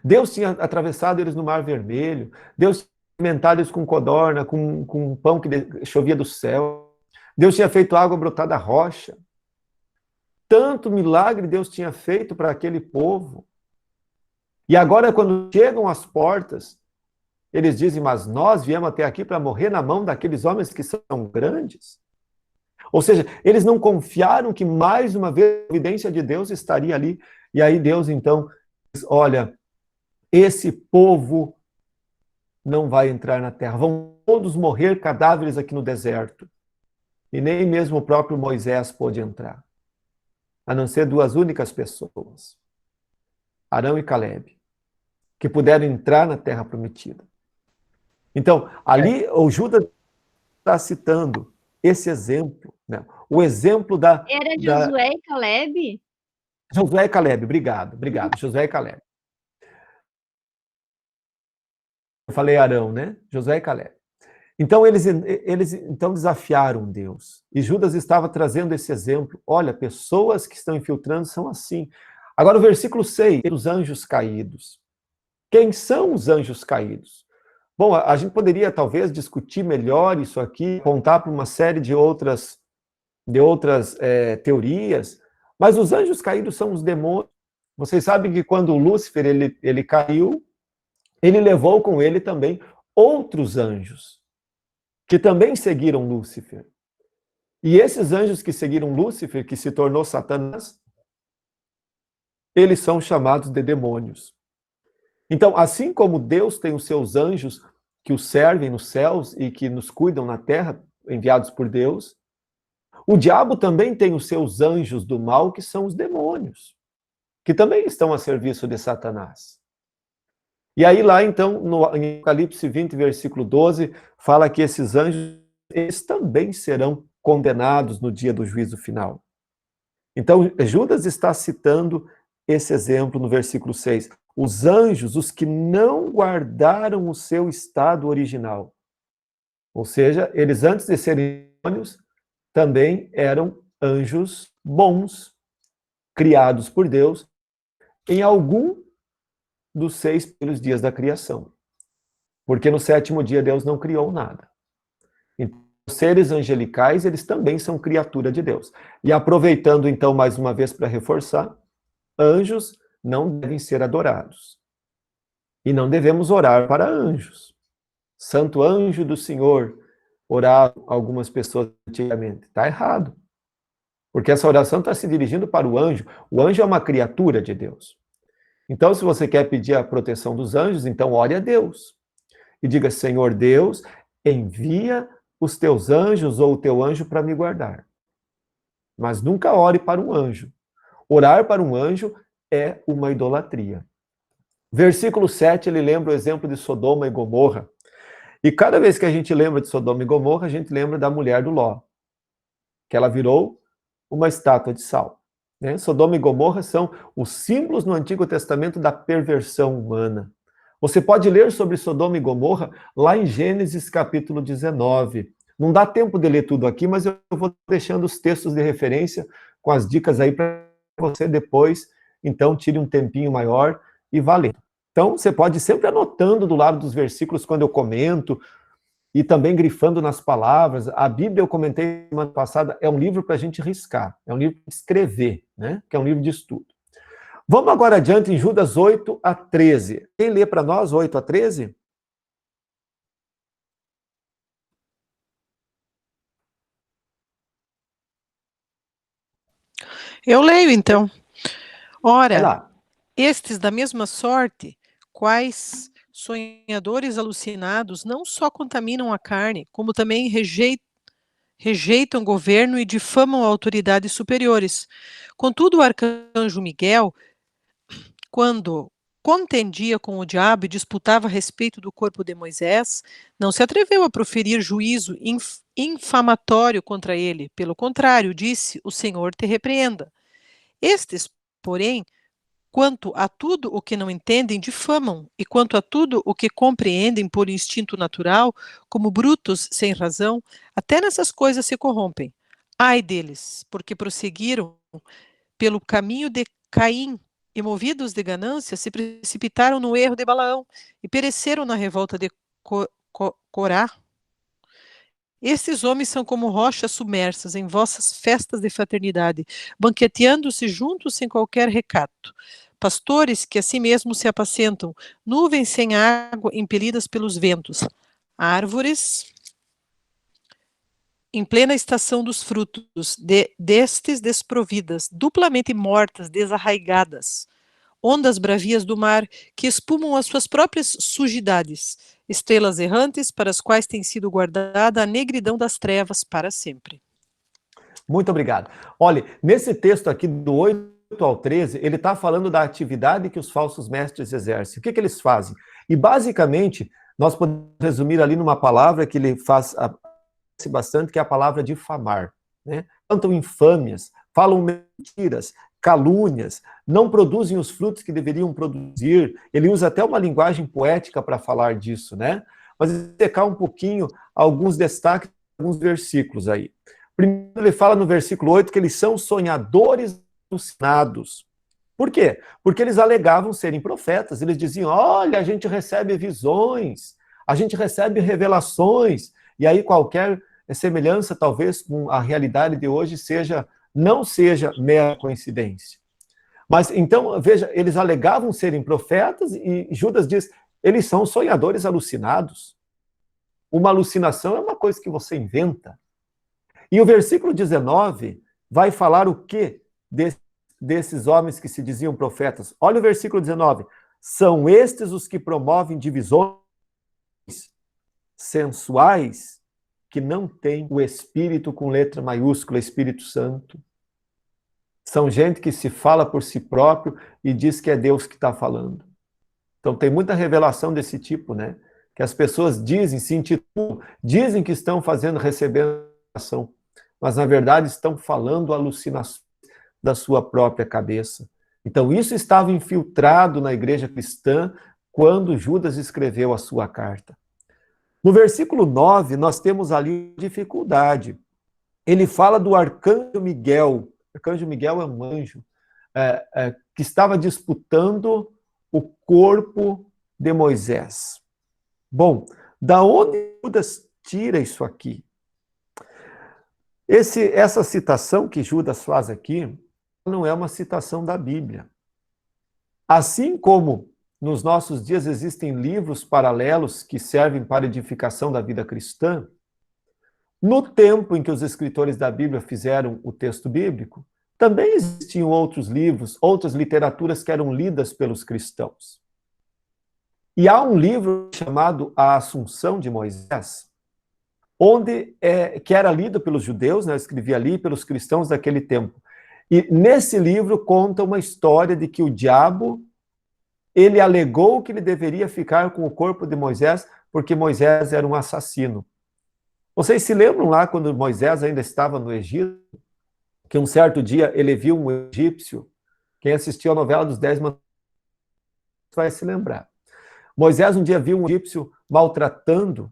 Deus tinha atravessado eles no Mar Vermelho, Deus tinha alimentados com codorna, com pão que chovia do céu. Deus tinha feito água brotar da rocha. Tanto milagre Deus tinha feito para aquele povo. E agora, quando chegam às portas, eles dizem, mas nós viemos até aqui para morrer na mão daqueles homens que são grandes. Ou seja, eles não confiaram que mais uma vez a evidência de Deus estaria ali. E aí Deus, então, diz, olha, esse povo não vai entrar na terra. Vão todos morrer cadáveres aqui no deserto. E nem mesmo o próprio Moisés pôde entrar. A não ser duas únicas pessoas. Arão e Calebe. Que puderam entrar na terra prometida. Então, ali o Judas está citando esse exemplo, né? O exemplo da... Era Josué e Calebe? Josué e Calebe, obrigado, Josué e Calebe. Eu falei Arão, né? Josué e Calebe. Então, eles então desafiaram Deus. E Judas estava trazendo esse exemplo. Olha, pessoas que estão infiltrando são assim. Agora, o versículo 6, os anjos caídos. Quem são os anjos caídos? Bom, a gente poderia talvez discutir melhor isso aqui, apontar para uma série de outras teorias, mas os anjos caídos são os demônios. Vocês sabem que quando Lúcifer ele caiu, ele levou com ele também outros anjos, que também seguiram Lúcifer. E esses anjos que seguiram Lúcifer, que se tornou Satanás, eles são chamados de demônios. Então, assim como Deus tem os seus anjos que os servem nos céus e que nos cuidam na terra, enviados por Deus, o diabo também tem os seus anjos do mal, que são os demônios, que também estão a serviço de Satanás. E aí lá, então, em Apocalipse 20, versículo 12, fala que esses anjos, eles também serão condenados no dia do juízo final. Então, Judas está citando esse exemplo no versículo 6. Os anjos, os que não guardaram o seu estado original. Ou seja, eles antes de serem demônios, também eram anjos bons, criados por Deus, em algum dos 6 primeiros dias da criação. Porque no 7º dia Deus não criou nada. Então, os seres angelicais, eles também são criatura de Deus. E aproveitando então mais uma vez para reforçar, anjos não devem ser adorados. E não devemos orar para anjos. Santo anjo do Senhor, oraram algumas pessoas antigamente. Está errado. Porque essa oração está se dirigindo para o anjo. O anjo é uma criatura de Deus. Então, se você quer pedir a proteção dos anjos, então ore a Deus. E diga, Senhor Deus, envia os teus anjos ou o teu anjo para me guardar. Mas nunca ore para um anjo. Orar para um anjo é uma idolatria. Versículo 7, ele lembra o exemplo de Sodoma e Gomorra. E cada vez que a gente lembra de Sodoma e Gomorra, a gente lembra da mulher do Ló, que ela virou uma estátua de sal. Né? Sodoma e Gomorra são os símbolos no Antigo Testamento da perversão humana. Você pode ler sobre Sodoma e Gomorra lá em Gênesis capítulo 19. Não dá tempo de ler tudo aqui, mas eu vou deixando os textos de referência com as dicas aí para você depois, então, tire um tempinho maior e vá lendo. Então, você pode ir sempre anotando do lado dos versículos quando eu comento, e também grifando nas palavras. A Bíblia, eu comentei semana passada, é um livro para a gente riscar, é um livro para escrever, né? Que é um livro de estudo. Vamos agora adiante em Judas 8 a 13. Quem lê para nós 8 a 13? Eu leio, então. Vai Ora, lá. estes da mesma sorte, quais sonhadores alucinados, não só contaminam a carne, como também rejeitam governo e difamam autoridades superiores. Contudo, o arcanjo Miguel, quando contendia com o diabo e disputava a respeito do corpo de Moisés, não se atreveu a proferir juízo infamatório contra ele. Pelo contrário, disse: o Senhor te repreenda. Estes, porém, quanto a tudo o que não entendem, difamam, e quanto a tudo o que compreendem por instinto natural, como brutos sem razão, até nessas coisas se corrompem. Ai deles, porque prosseguiram pelo caminho de Caim, e movidos de ganância, se precipitaram no erro de Balaão, e pereceram na revolta de Corá. Estes homens são como rochas submersas em vossas festas de fraternidade, banqueteando-se juntos sem qualquer recato. Pastores que a si mesmos se apacentam, nuvens sem água impelidas pelos ventos, árvores em plena estação dos frutos, destes desprovidas, duplamente mortas, desarraigadas, ondas bravias do mar que espumam as suas próprias sujidades, estrelas errantes para as quais tem sido guardada a negridão das trevas para sempre. Muito obrigado. Olha, nesse texto aqui do 8 ao 13, ele está falando da atividade que os falsos mestres exercem. O que eles fazem? E basicamente, nós podemos resumir ali numa palavra que ele faz bastante, que é a palavra difamar, né? Cantam infâmias, falam mentiras, calúnias, não produzem os frutos que deveriam produzir. Ele usa até uma linguagem poética para falar disso, né? Mas secar um pouquinho alguns destaques, alguns versículos aí. Primeiro ele fala no versículo 8 que eles são sonhadores alucinados. Por quê? Porque eles alegavam serem profetas. Eles diziam, olha, a gente recebe visões, a gente recebe revelações, e aí qualquer semelhança, talvez, com a realidade de hoje não seja mera coincidência. Mas, então, veja, eles alegavam serem profetas e Judas diz, eles são sonhadores alucinados. Uma alucinação é uma coisa que você inventa. E o versículo 19 vai falar o quê desses homens que se diziam profetas? Olha o versículo 19. São estes os que promovem divisões sensuais que não têm o Espírito com letra maiúscula, Espírito Santo. São gente que se fala por si próprio e diz que é Deus que está falando. Então tem muita revelação desse tipo, né? Que as pessoas dizem, se intitulam, dizem que estão recebendo ação, mas na verdade estão falando alucinações da sua própria cabeça. Então isso estava infiltrado na igreja cristã quando Judas escreveu a sua carta. No versículo 9, nós temos ali dificuldade. Ele fala do arcanjo Miguel. O arcanjo Miguel é um anjo que estava disputando o corpo de Moisés. Bom, da onde Judas tira isso aqui? Essa citação que Judas faz aqui não é uma citação da Bíblia. Assim como nos nossos dias existem livros paralelos que servem para edificação da vida cristã, no tempo em que os escritores da Bíblia fizeram o texto bíblico, também existiam outros livros, outras literaturas que eram lidas pelos cristãos. E há um livro chamado A Assunção de Moisés, que era lido pelos judeus, né, eu escrevi ali, pelos cristãos daquele tempo. E nesse livro conta uma história de que o diabo, ele alegou que ele deveria ficar com o corpo de Moisés, porque Moisés era um assassino. Vocês se lembram lá, quando Moisés ainda estava no Egito, que um certo dia ele viu um egípcio, quem assistiu a novela dos 10 Mandamentos vai se lembrar. Moisés um dia viu um egípcio maltratando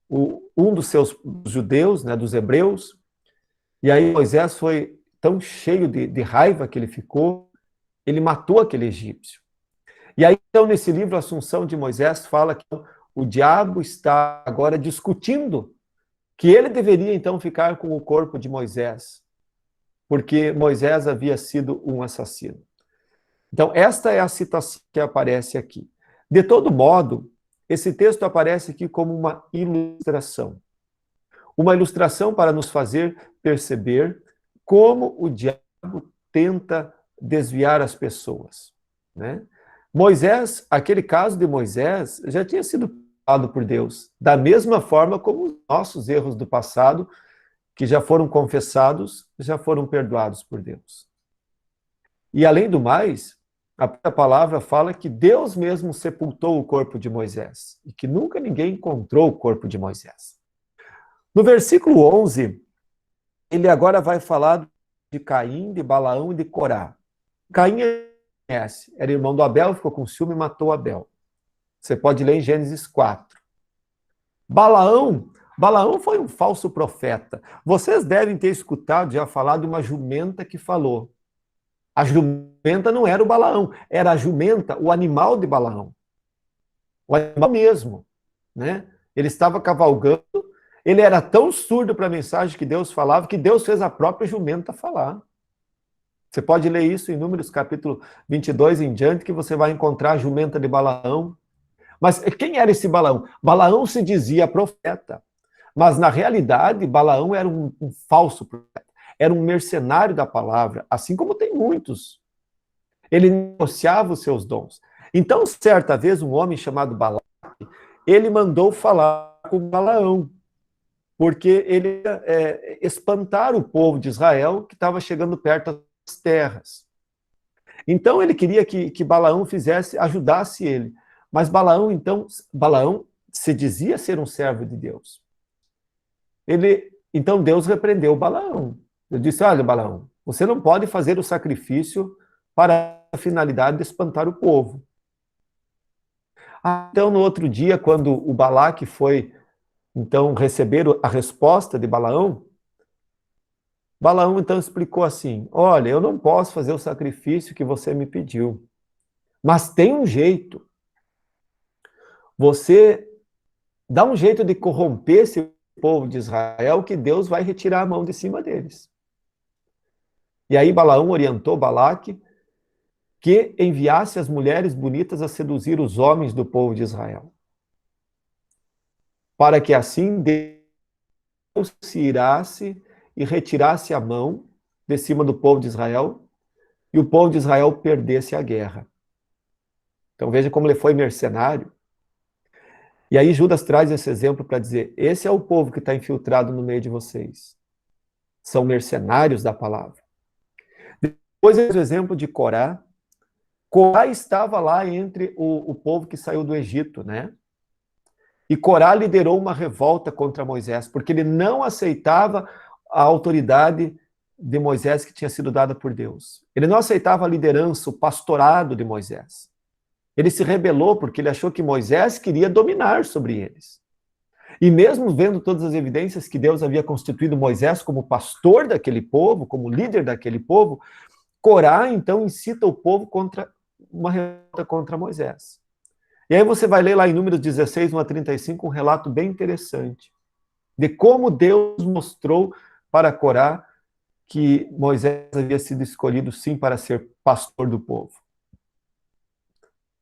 um dos seus judeus, né, dos hebreus, e aí Moisés foi tão cheio de raiva que ele ficou, ele matou aquele egípcio. E aí, então, nesse livro, A Assunção de Moisés, fala que o diabo está agora discutindo que ele deveria, então, ficar com o corpo de Moisés, porque Moisés havia sido um assassino. Então, esta é a citação que aparece aqui. De todo modo, esse texto aparece aqui como uma ilustração. Uma ilustração para nos fazer perceber como o diabo tenta desviar as pessoas, né? Moisés, aquele caso de Moisés, já tinha sido perdoado por Deus, da mesma forma como os nossos erros do passado, que já foram confessados, já foram perdoados por Deus. E além do mais, a palavra fala que Deus mesmo sepultou o corpo de Moisés, e que nunca ninguém encontrou o corpo de Moisés. No versículo 11, ele agora vai falar de Caim, de Balaão e de Corá. Caim era irmão do Abel, ficou com ciúme e matou Abel. Você pode ler em Gênesis 4. Balaão foi um falso profeta. Vocês devem ter escutado já falar de uma jumenta que falou. A jumenta não era o Balaão, era a jumenta, o animal de Balaão. O animal mesmo. né? Ele estava cavalgando, ele era tão surdo para a mensagem que Deus falava, que Deus fez a própria jumenta falar. Você pode ler isso em Números capítulo 22 em diante, que você vai encontrar a jumenta de Balaão. Mas quem era esse Balaão? Balaão se dizia profeta, mas na realidade Balaão era um falso profeta, era um mercenário da palavra, assim como tem muitos. Ele negociava os seus dons. Então, certa vez, um homem chamado Balaque, ele mandou falar com Balaão, porque ele ia espantar o povo de Israel que estava chegando perto das terras. Então, ele queria que Balaão ajudasse ele. Mas Balaão se dizia ser um servo de Deus. Então, Deus repreendeu Balaão. Ele disse, olha, Balaão, você não pode fazer o sacrifício para a finalidade de espantar o povo. Então, no outro dia, quando o Balaque foi então receber a resposta de Balaão, Balaão então explicou assim, olha, eu não posso fazer o sacrifício que você me pediu, mas tem um jeito. Você dá um jeito de corromper esse povo de Israel, que Deus vai retirar a mão de cima deles. E aí Balaão orientou Balaque que enviasse as mulheres bonitas a seduzir os homens do povo de Israel, para que assim Deus se irasse e retirasse a mão de cima do povo de Israel, e o povo de Israel perdesse a guerra. Então veja como ele foi mercenário. E aí Judas traz esse exemplo para dizer, esse é o povo que está infiltrado no meio de vocês. São mercenários da palavra. Depois é o exemplo de Corá. Corá estava lá entre o povo que saiu do Egito, né? E Corá liderou uma revolta contra Moisés, porque ele não aceitava a autoridade de Moisés que tinha sido dada por Deus. Ele não aceitava a liderança, o pastorado de Moisés. Ele se rebelou porque ele achou que Moisés queria dominar sobre eles. E mesmo vendo todas as evidências que Deus havia constituído Moisés como pastor daquele povo, como líder daquele povo, Corá então incita o povo contra uma revolta contra Moisés. E aí você vai ler lá em Números 16, 1 a 35, um relato bem interessante de como Deus mostrou para Corá que Moisés havia sido escolhido sim para ser pastor do povo.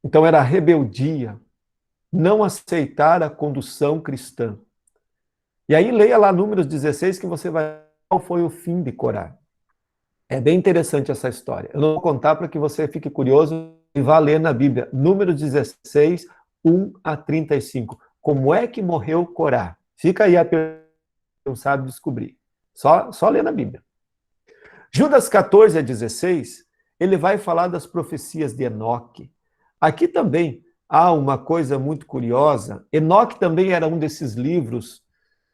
Então era rebeldia, não aceitar a condução cristã. E aí leia lá Números 16 que você vai ver qual foi o fim de Corá. É bem interessante essa história. Eu não vou contar para que você fique curioso e vá ler na Bíblia. Números 16, 1 a 35. Como é que morreu Corá? Fica aí a pergunta, não sabe descobrir. Só ler na Bíblia. Judas 14 a 16, ele vai falar das profecias de Enoque. Aqui também há uma coisa muito curiosa. Enoque também era um desses livros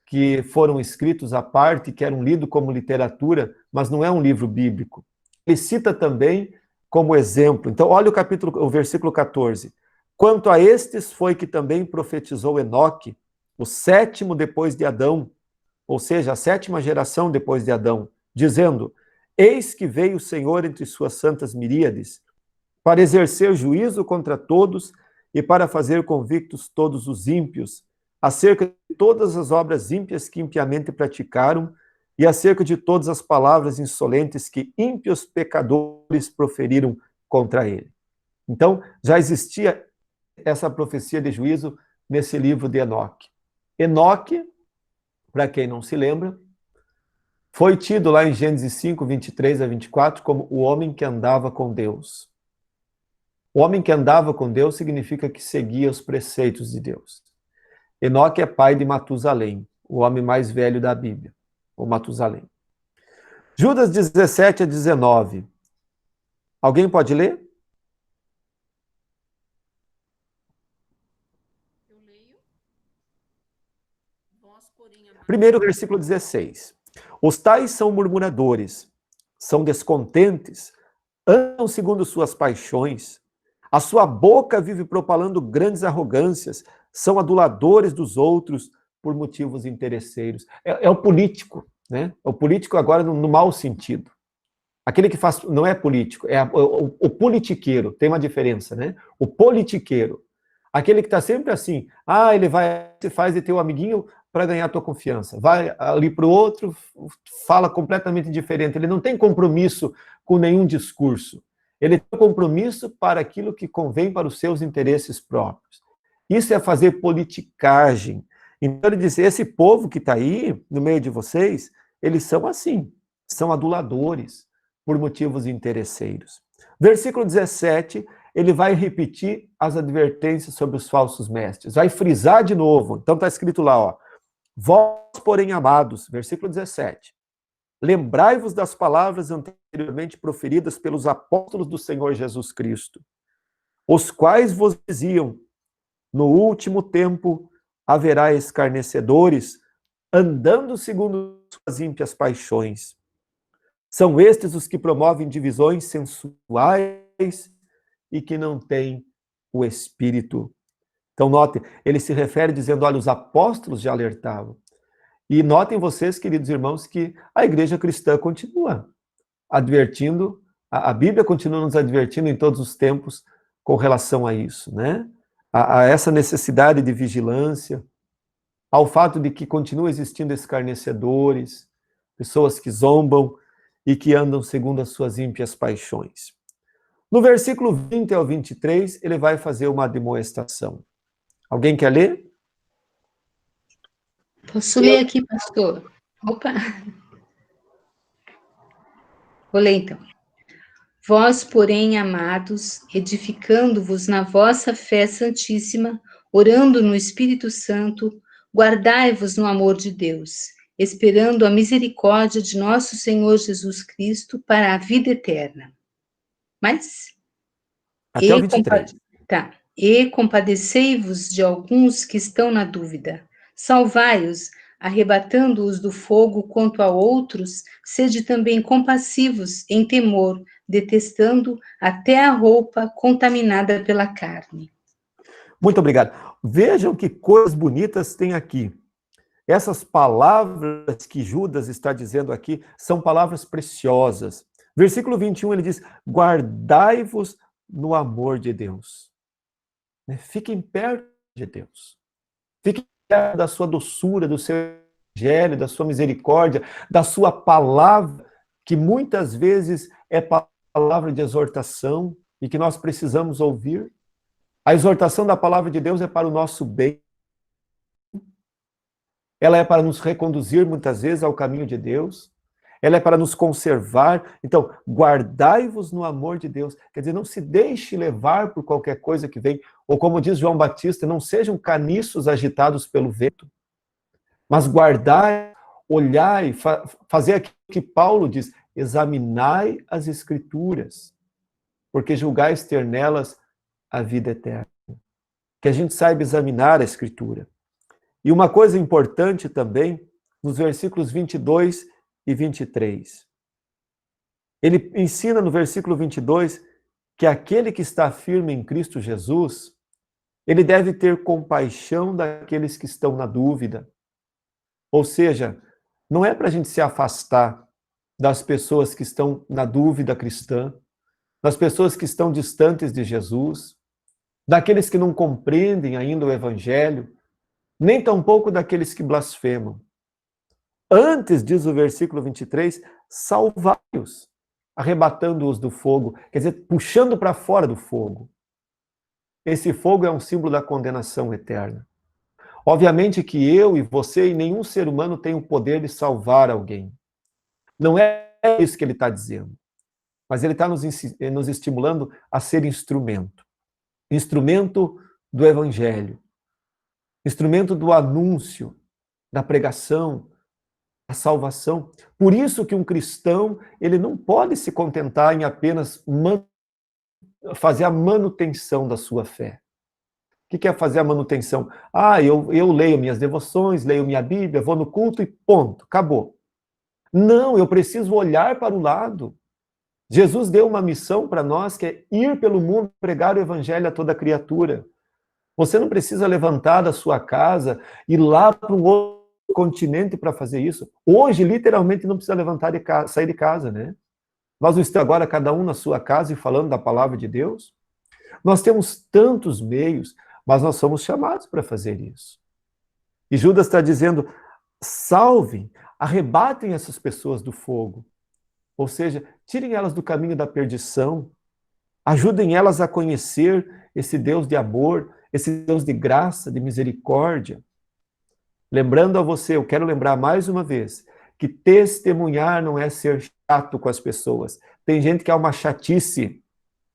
que foram escritos à parte, que eram lidos como literatura, mas não é um livro bíblico. Ele cita também como exemplo. Então, olha o versículo 14. Quanto a estes foi que também profetizou Enoque, o sétimo depois de Adão, ou seja, a sétima geração depois de Adão, dizendo, eis que veio o Senhor entre suas santas miríades, para exercer juízo contra todos e para fazer convictos todos os ímpios, acerca de todas as obras ímpias que impiamente praticaram e acerca de todas as palavras insolentes que ímpios pecadores proferiram contra ele. Então, já existia essa profecia de juízo nesse livro de Enoque. Enoque, para quem não se lembra, foi tido lá em Gênesis 5, 23 a 24, como o homem que andava com Deus. O homem que andava com Deus significa que seguia os preceitos de Deus. Enoque é pai de Matusalém, o homem mais velho da Bíblia, o Matusalém. Judas 17 a 19. Alguém pode ler? Eu leio. Vós, porém, Primeiro versículo 16. Os tais são murmuradores, são descontentes, andam segundo suas paixões, a sua boca vive propalando grandes arrogâncias, são aduladores dos outros por motivos interesseiros. É o político, né? É o político agora no mau sentido. Aquele que faz, não é político, é o politiqueiro, tem uma diferença, né? O politiqueiro. Aquele que está sempre assim, ele se faz de teu amiguinho para ganhar a tua confiança. Vai ali para o outro, fala completamente diferente. Ele não tem compromisso com nenhum discurso. Ele tem compromisso para aquilo que convém para os seus interesses próprios. Isso é fazer politicagem. Então ele diz, esse povo que está aí, no meio de vocês, eles são assim, são aduladores por motivos interesseiros. Versículo 17, ele vai repetir as advertências sobre os falsos mestres. Vai frisar de novo. Então está escrito lá, ó. Vós, porém, amados, versículo 17. Lembrai-vos das palavras anteriormente proferidas pelos apóstolos do Senhor Jesus Cristo, os quais vos diziam, no último tempo haverá escarnecedores, andando segundo suas ímpias paixões. São estes os que promovem divisões sensuais e que não têm o Espírito. Então, notem, ele se refere dizendo, olha, os apóstolos já alertavam. E notem vocês, queridos irmãos, que a igreja cristã continua advertindo, a Bíblia continua nos advertindo em todos os tempos com relação a isso, né? A essa necessidade de vigilância, ao fato de que continua existindo escarnecedores, pessoas que zombam e que andam segundo as suas ímpias paixões. No versículo 20 ao 23, ele vai fazer uma demonstração. Alguém quer ler? Posso ler aqui, pastor? Opa! Vou ler então. Vós, porém, amados, edificando-vos na vossa fé santíssima, orando no Espírito Santo, guardai-vos no amor de Deus, esperando a misericórdia de nosso Senhor Jesus Cristo para a vida eterna. Mas... Até o 23. E compadecei-vos de alguns que estão na dúvida. Salvai-os, arrebatando-os do fogo, quanto a outros, sede também compassivos em temor, detestando até a roupa contaminada pela carne. Muito obrigado. Vejam que coisas bonitas tem aqui. Essas palavras que Judas está dizendo aqui são palavras preciosas. Versículo 21, ele diz, guardai-vos no amor de Deus. Fiquem perto de Deus. Fiquem perto da sua doçura, do seu evangelho, da sua misericórdia, da sua palavra, que muitas vezes é palavra de exortação e que nós precisamos ouvir. A exortação da palavra de Deus é para o nosso bem. Ela é para nos reconduzir muitas vezes ao caminho de Deus. Ela é para nos conservar. Então, guardai-vos no amor de Deus. Quer dizer, não se deixe levar por qualquer coisa que vem. Ou como diz João Batista, não sejam caniços agitados pelo vento. Mas guardai, olhai, fazer aquilo que Paulo diz, examinai as Escrituras, porque julgais ter nelas a vida eterna. Que a gente saiba examinar a Escritura. E uma coisa importante também, nos versículos 22 e 23. Ele ensina no versículo 22 que aquele que está firme em Cristo Jesus, ele deve ter compaixão daqueles que estão na dúvida. Ou seja, não é para a gente se afastar das pessoas que estão na dúvida cristã, das pessoas que estão distantes de Jesus, daqueles que não compreendem ainda o Evangelho, nem tampouco daqueles que blasfemam. Antes, diz o versículo 23, salvai-os, arrebatando-os do fogo, quer dizer, puxando para fora do fogo. Esse fogo é um símbolo da condenação eterna. Obviamente que eu e você e nenhum ser humano tem o poder de salvar alguém. Não é isso que ele está dizendo. Mas ele está nos estimulando a ser instrumento. Instrumento do Evangelho. Instrumento do anúncio, da pregação, a salvação. Por isso que um cristão, ele não pode se contentar em apenas fazer a manutenção da sua fé. O que é fazer a manutenção? Eu leio minhas devoções, leio minha Bíblia, vou no culto e ponto, acabou. Não, eu preciso olhar para o lado. Jesus deu uma missão para nós, que é ir pelo mundo, pregar o Evangelho a toda criatura. Você não precisa levantar da sua casa e ir lá para um outro continente para fazer isso. Hoje, literalmente, não precisa levantar e sair de casa, né? Nós não estamos agora cada um na sua casa e falando da palavra de Deus. Nós temos tantos meios. mas nós somos chamados para fazer isso. E Judas está dizendo, salvem, arrebatem essas pessoas do fogo. Ou seja, tirem elas do caminho da perdição, ajudem elas a conhecer esse Deus de amor, esse Deus de graça, de misericórdia. Lembrando a você, eu quero lembrar mais uma vez, que testemunhar não é ser chato com as pessoas. Tem gente que é uma chatice,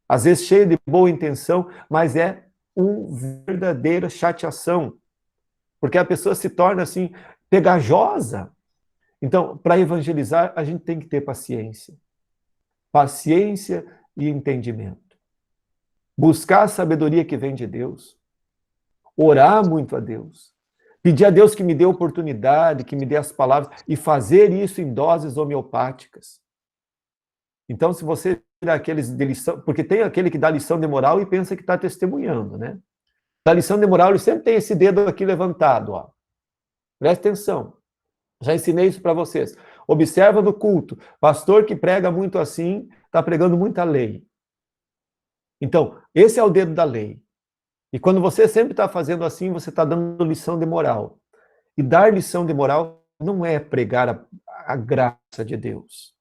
às vezes cheia de boa intenção, mas é uma verdadeira chateação, porque a pessoa se torna assim, pegajosa. Então, para evangelizar, a gente tem que ter paciência. Paciência e entendimento. Buscar a sabedoria que vem de Deus. Orar muito a Deus. Pedir a Deus que me dê oportunidade, que me dê as palavras, e fazer isso em doses homeopáticas. Então, se você tira aqueles de lição, porque tem aquele que dá lição de moral e pensa que está testemunhando, né? Da lição de moral, ele sempre tem esse dedo aqui levantado, ó. Presta atenção. Já ensinei isso para vocês. Observa no culto. Pastor que prega muito assim, está pregando muita lei. Então, esse é o dedo da lei. E quando você sempre está fazendo assim, você está dando lição de moral. E dar lição de moral não é pregar a graça de Deus.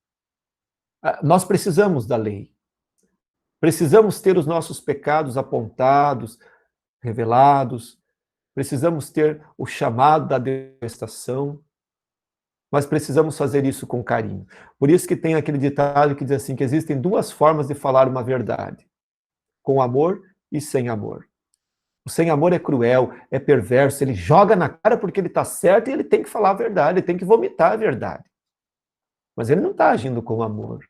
Nós precisamos da lei. Precisamos ter os nossos pecados apontados, revelados. Precisamos ter o chamado da detestação. Mas precisamos fazer isso com carinho. Por isso que tem aquele ditado que diz assim, que existem duas formas de falar uma verdade. Com amor e sem amor. O sem amor é cruel, é perverso, ele joga na cara porque ele está certo e ele tem que falar a verdade, ele tem que vomitar a verdade. Mas ele não está agindo com amor.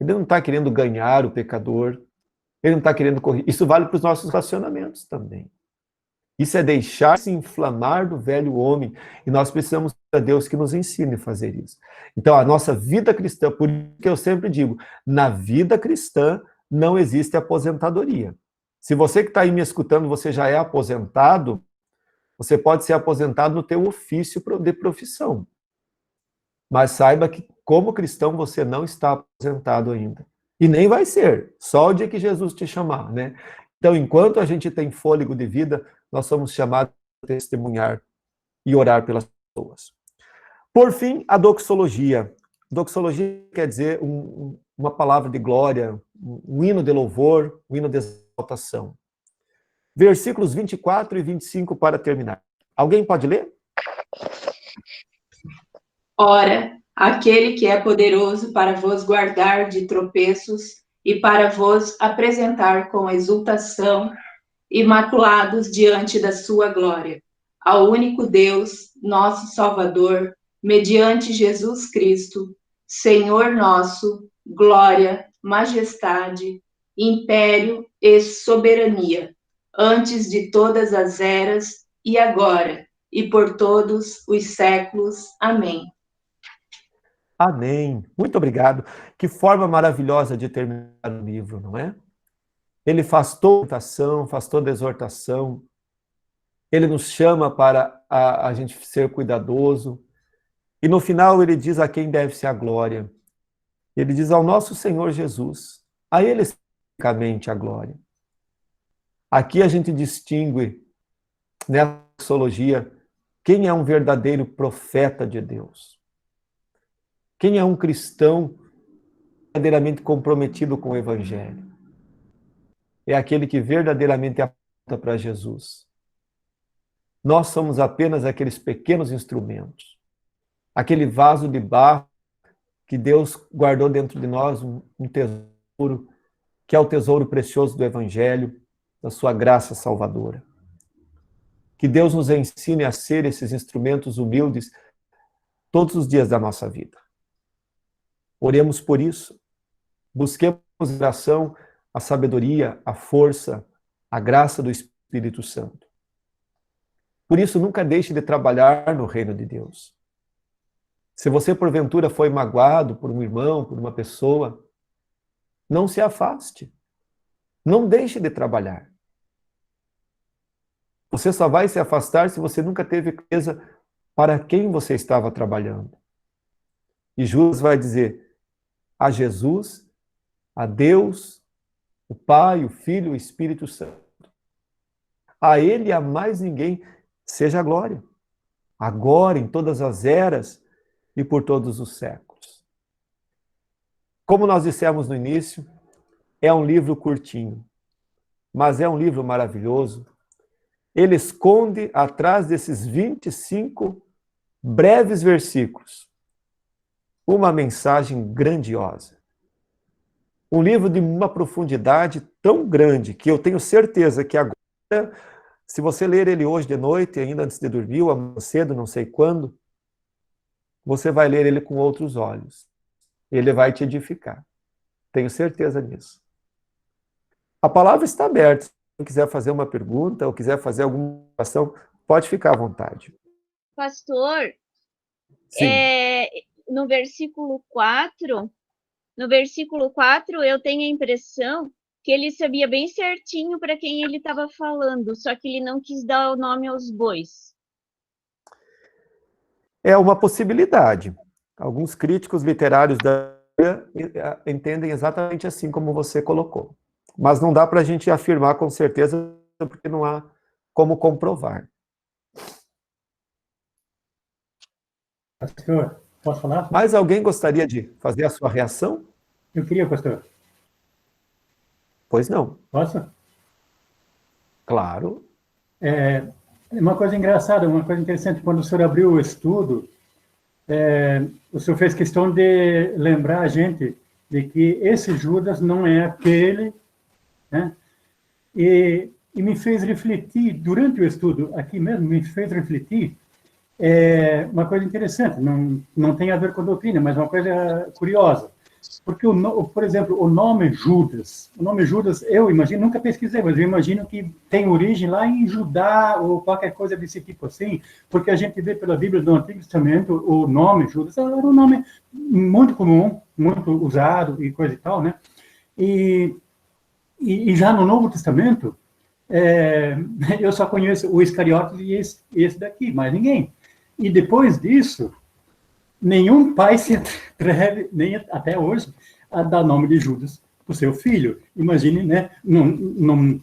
Ele não está querendo ganhar o pecador, ele não está querendo corrigir. Isso vale para os nossos relacionamentos também. Isso é deixar-se inflamar do velho homem. E nós precisamos de Deus que nos ensine a fazer isso. Então, a nossa vida cristã, por isso que eu sempre digo, na vida cristã não existe aposentadoria. Se você que está aí me escutando, você já é aposentado, você pode ser aposentado no teu ofício de profissão. Mas saiba que, como cristão, você não está aposentado ainda. E nem vai ser, só o dia que Jesus te chamar, né? Então, enquanto a gente tem fôlego de vida, nós somos chamados a testemunhar e orar pelas pessoas. Por fim, a doxologia. Doxologia quer dizer uma palavra de glória, um hino de louvor, um hino de exaltação. Versículos 24 e 25 para terminar. Alguém pode ler? Ora, aquele que é poderoso para vos guardar de tropeços e para vos apresentar com exultação, imaculados diante da sua glória, ao único Deus, nosso Salvador, mediante Jesus Cristo, Senhor nosso, glória, majestade, império e soberania, antes de todas as eras, e agora, e por todos os séculos. Amém. Amém. Muito obrigado. Que forma maravilhosa de terminar o livro, não é? Ele faz toda a exortação, faz toda a exortação. Ele nos chama para a gente ser cuidadoso. E no final ele diz a quem deve ser a glória. Ele diz ao nosso Senhor Jesus. A ele especificamente a glória. Aqui a gente distingue, nessa doxologia, quem é um verdadeiro profeta de Deus. Quem é um cristão verdadeiramente comprometido com o Evangelho? É aquele que verdadeiramente aponta para Jesus. Nós somos apenas aqueles pequenos instrumentos. Aquele vaso de barro que Deus guardou dentro de nós, um tesouro, que é o tesouro precioso do Evangelho, da sua graça salvadora. Que Deus nos ensine a ser esses instrumentos humildes todos os dias da nossa vida. Oremos por isso. Busquemos em oração a sabedoria, a força, a graça do Espírito Santo. Por isso, nunca deixe de trabalhar no reino de Deus. Se você, porventura, foi magoado por um irmão, por uma pessoa, não se afaste. Não deixe de trabalhar. Você só vai se afastar se você nunca teve clareza para quem você estava trabalhando. E Judas vai dizer: a Jesus, a Deus O Pai, o Filho e o Espírito Santo. A ele e a mais ninguém seja a glória, agora, em todas as eras e por todos os séculos. Como nós dissemos no início, é um livro curtinho, mas é um livro maravilhoso. Ele esconde atrás desses 25 breves versículos uma mensagem grandiosa. Um livro de uma profundidade tão grande que eu tenho certeza que agora, se você ler ele hoje de noite, ainda antes de dormir, ou amanhã cedo, não sei quando, você vai ler ele com outros olhos. Ele vai te edificar. Tenho certeza disso. A palavra está aberta. Se você quiser fazer uma pergunta ou quiser fazer alguma ação, pode ficar à vontade. Pastor, Sim. no versículo 4, eu tenho a impressão que ele sabia bem certinho para quem ele estava falando, só que ele não quis dar o nome aos bois. É uma possibilidade. Alguns críticos literários da Bíblia entendem exatamente assim como você colocou. Mas não dá para a gente afirmar com certeza, porque não há como comprovar. Pastor, posso falar? Mais alguém gostaria de fazer a sua reação? Eu queria, pastor. Pois não. Posso? Claro. Uma coisa engraçada, uma coisa interessante, quando o senhor abriu o estudo, o senhor fez questão de lembrar a gente de que esse Judas não é aquele, né? E me fez refletir, durante o estudo, aqui mesmo, me fez refletir uma coisa interessante, não tem a ver com a doutrina, mas uma coisa curiosa. Porque, por exemplo, o nome Judas, eu imagino, nunca pesquisei, mas eu imagino que tem origem lá em Judá, ou qualquer coisa desse tipo assim, porque a gente vê pela Bíblia do Antigo Testamento, o nome Judas era um nome muito comum, muito usado e coisa e tal, né? E já no Novo Testamento, eu só conheço o Iscariotes e esse daqui, mais ninguém. E depois disso, nenhum pai se atreve, nem até hoje, a dar nome de Judas para o seu filho. Imagine, né? Não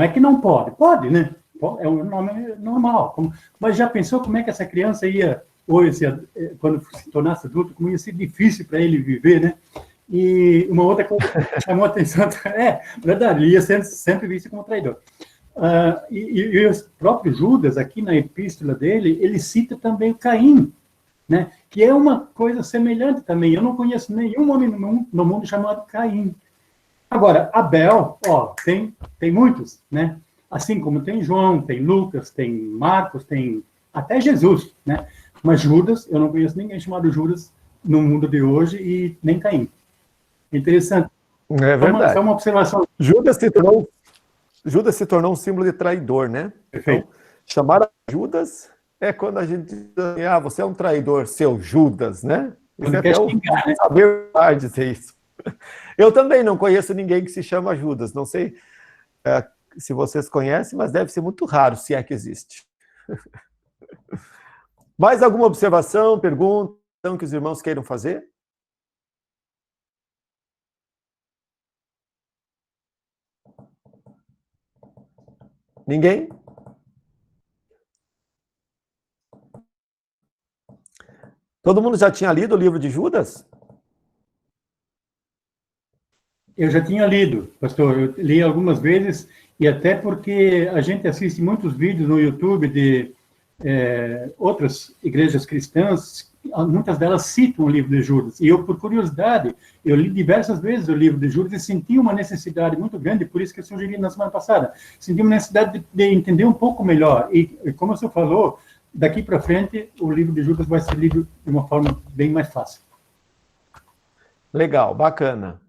é que não pode, né? É um nome normal. Mas já pensou como é que essa criança ia, quando se tornasse adulto, como ia ser difícil para ele viver, né? E uma outra coisa que chamou a atenção, verdade, ele ia ser sempre visto como traidor. E o próprio Judas, aqui na epístola dele, ele cita também o Caim, né? Que é uma coisa semelhante também. Eu não conheço nenhum homem no mundo chamado Caim. Agora, Abel, tem muitos, né? Assim como tem João, tem Lucas, tem Marcos, tem até Jesus, né? Mas Judas, eu não conheço ninguém chamado Judas no mundo de hoje e nem Caim. Interessante. É verdade. Só uma observação. Judas se tornou um símbolo de traidor, né? Perfeito. Então, chamar a Judas é quando a gente diz, você é um traidor, seu Judas, né? Isso é até saber dizer isso. Eu também não conheço ninguém que se chama Judas. Não sei se vocês conhecem, mas deve ser muito raro, se é que existe. Mais alguma observação, pergunta que os irmãos queiram fazer? Ninguém? Todo mundo já tinha lido o livro de Judas? Eu já tinha lido, pastor. Eu li algumas vezes, e até porque a gente assiste muitos vídeos no YouTube de outras igrejas cristãs, muitas delas citam o livro de Judas. E eu, por curiosidade, eu li diversas vezes o livro de Judas e senti uma necessidade muito grande, por isso que eu sugeri na semana passada. Senti uma necessidade de entender um pouco melhor. E como o senhor falou, daqui para frente, o livro de Judas vai ser lido de uma forma bem mais fácil. Legal, bacana.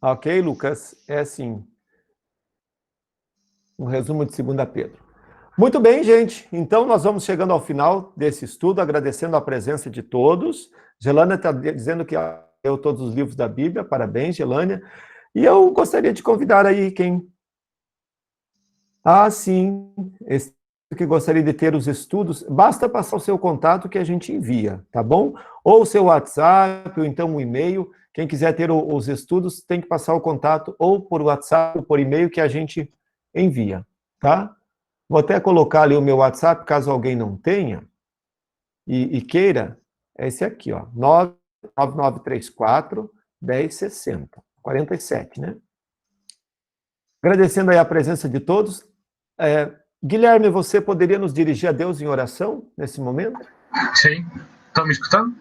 Ok, Lucas? É assim. Um resumo de 2 Pedro. Muito bem, gente. Então, nós vamos chegando ao final desse estudo, agradecendo a presença de todos. Gelânia está dizendo que leu todos os livros da Bíblia. Parabéns, Gelânia. E eu gostaria de convidar aí quem... sim. que gostaria de ter os estudos, basta passar o seu contato que a gente envia, tá bom? Ou o seu WhatsApp, ou então um e-mail. Quem quiser ter os estudos tem que passar o contato ou por WhatsApp ou por e-mail que a gente envia, tá? Vou até colocar ali o meu WhatsApp, caso alguém não tenha e queira. É esse aqui, ó, 99934 1060, 47, né? Agradecendo aí a presença de todos. Guilherme, você poderia nos dirigir a Deus em oração nesse momento? Sim. Estão me escutando?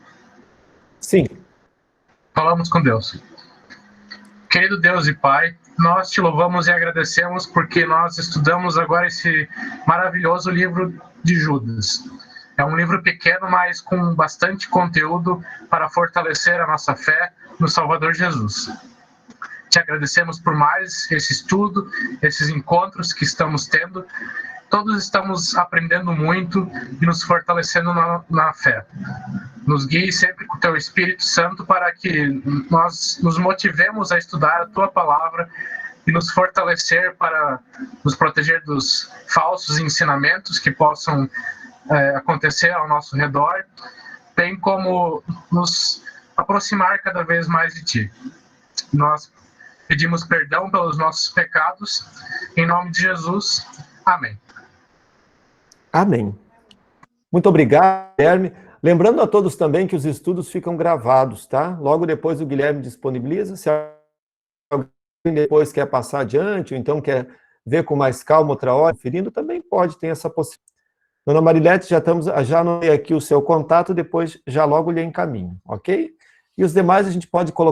Sim. Falamos com Deus. Querido Deus e Pai, nós te louvamos e agradecemos porque nós estudamos agora esse maravilhoso livro de Judas. É um livro pequeno, mas com bastante conteúdo para fortalecer a nossa fé no Salvador Jesus. Te agradecemos por mais esse estudo, esses encontros que estamos tendo. Todos estamos aprendendo muito e nos fortalecendo na fé. Nos guie sempre com o Teu Espírito Santo para que nós nos motivemos a estudar a Tua Palavra e nos fortalecer para nos proteger dos falsos ensinamentos que possam acontecer ao nosso redor, bem como nos aproximar cada vez mais de Ti. Nós pedimos perdão pelos nossos pecados, em nome de Jesus. Amém. Amém. Muito obrigado, Guilherme. Lembrando a todos também que os estudos ficam gravados, tá? Logo depois o Guilherme disponibiliza. Se alguém depois quer passar adiante, ou então quer ver com mais calma outra hora, conferindo, também pode ter essa possibilidade. Dona Marilete, já anotei aqui o seu contato, depois já logo lhe encaminho, ok? E os demais a gente pode colocar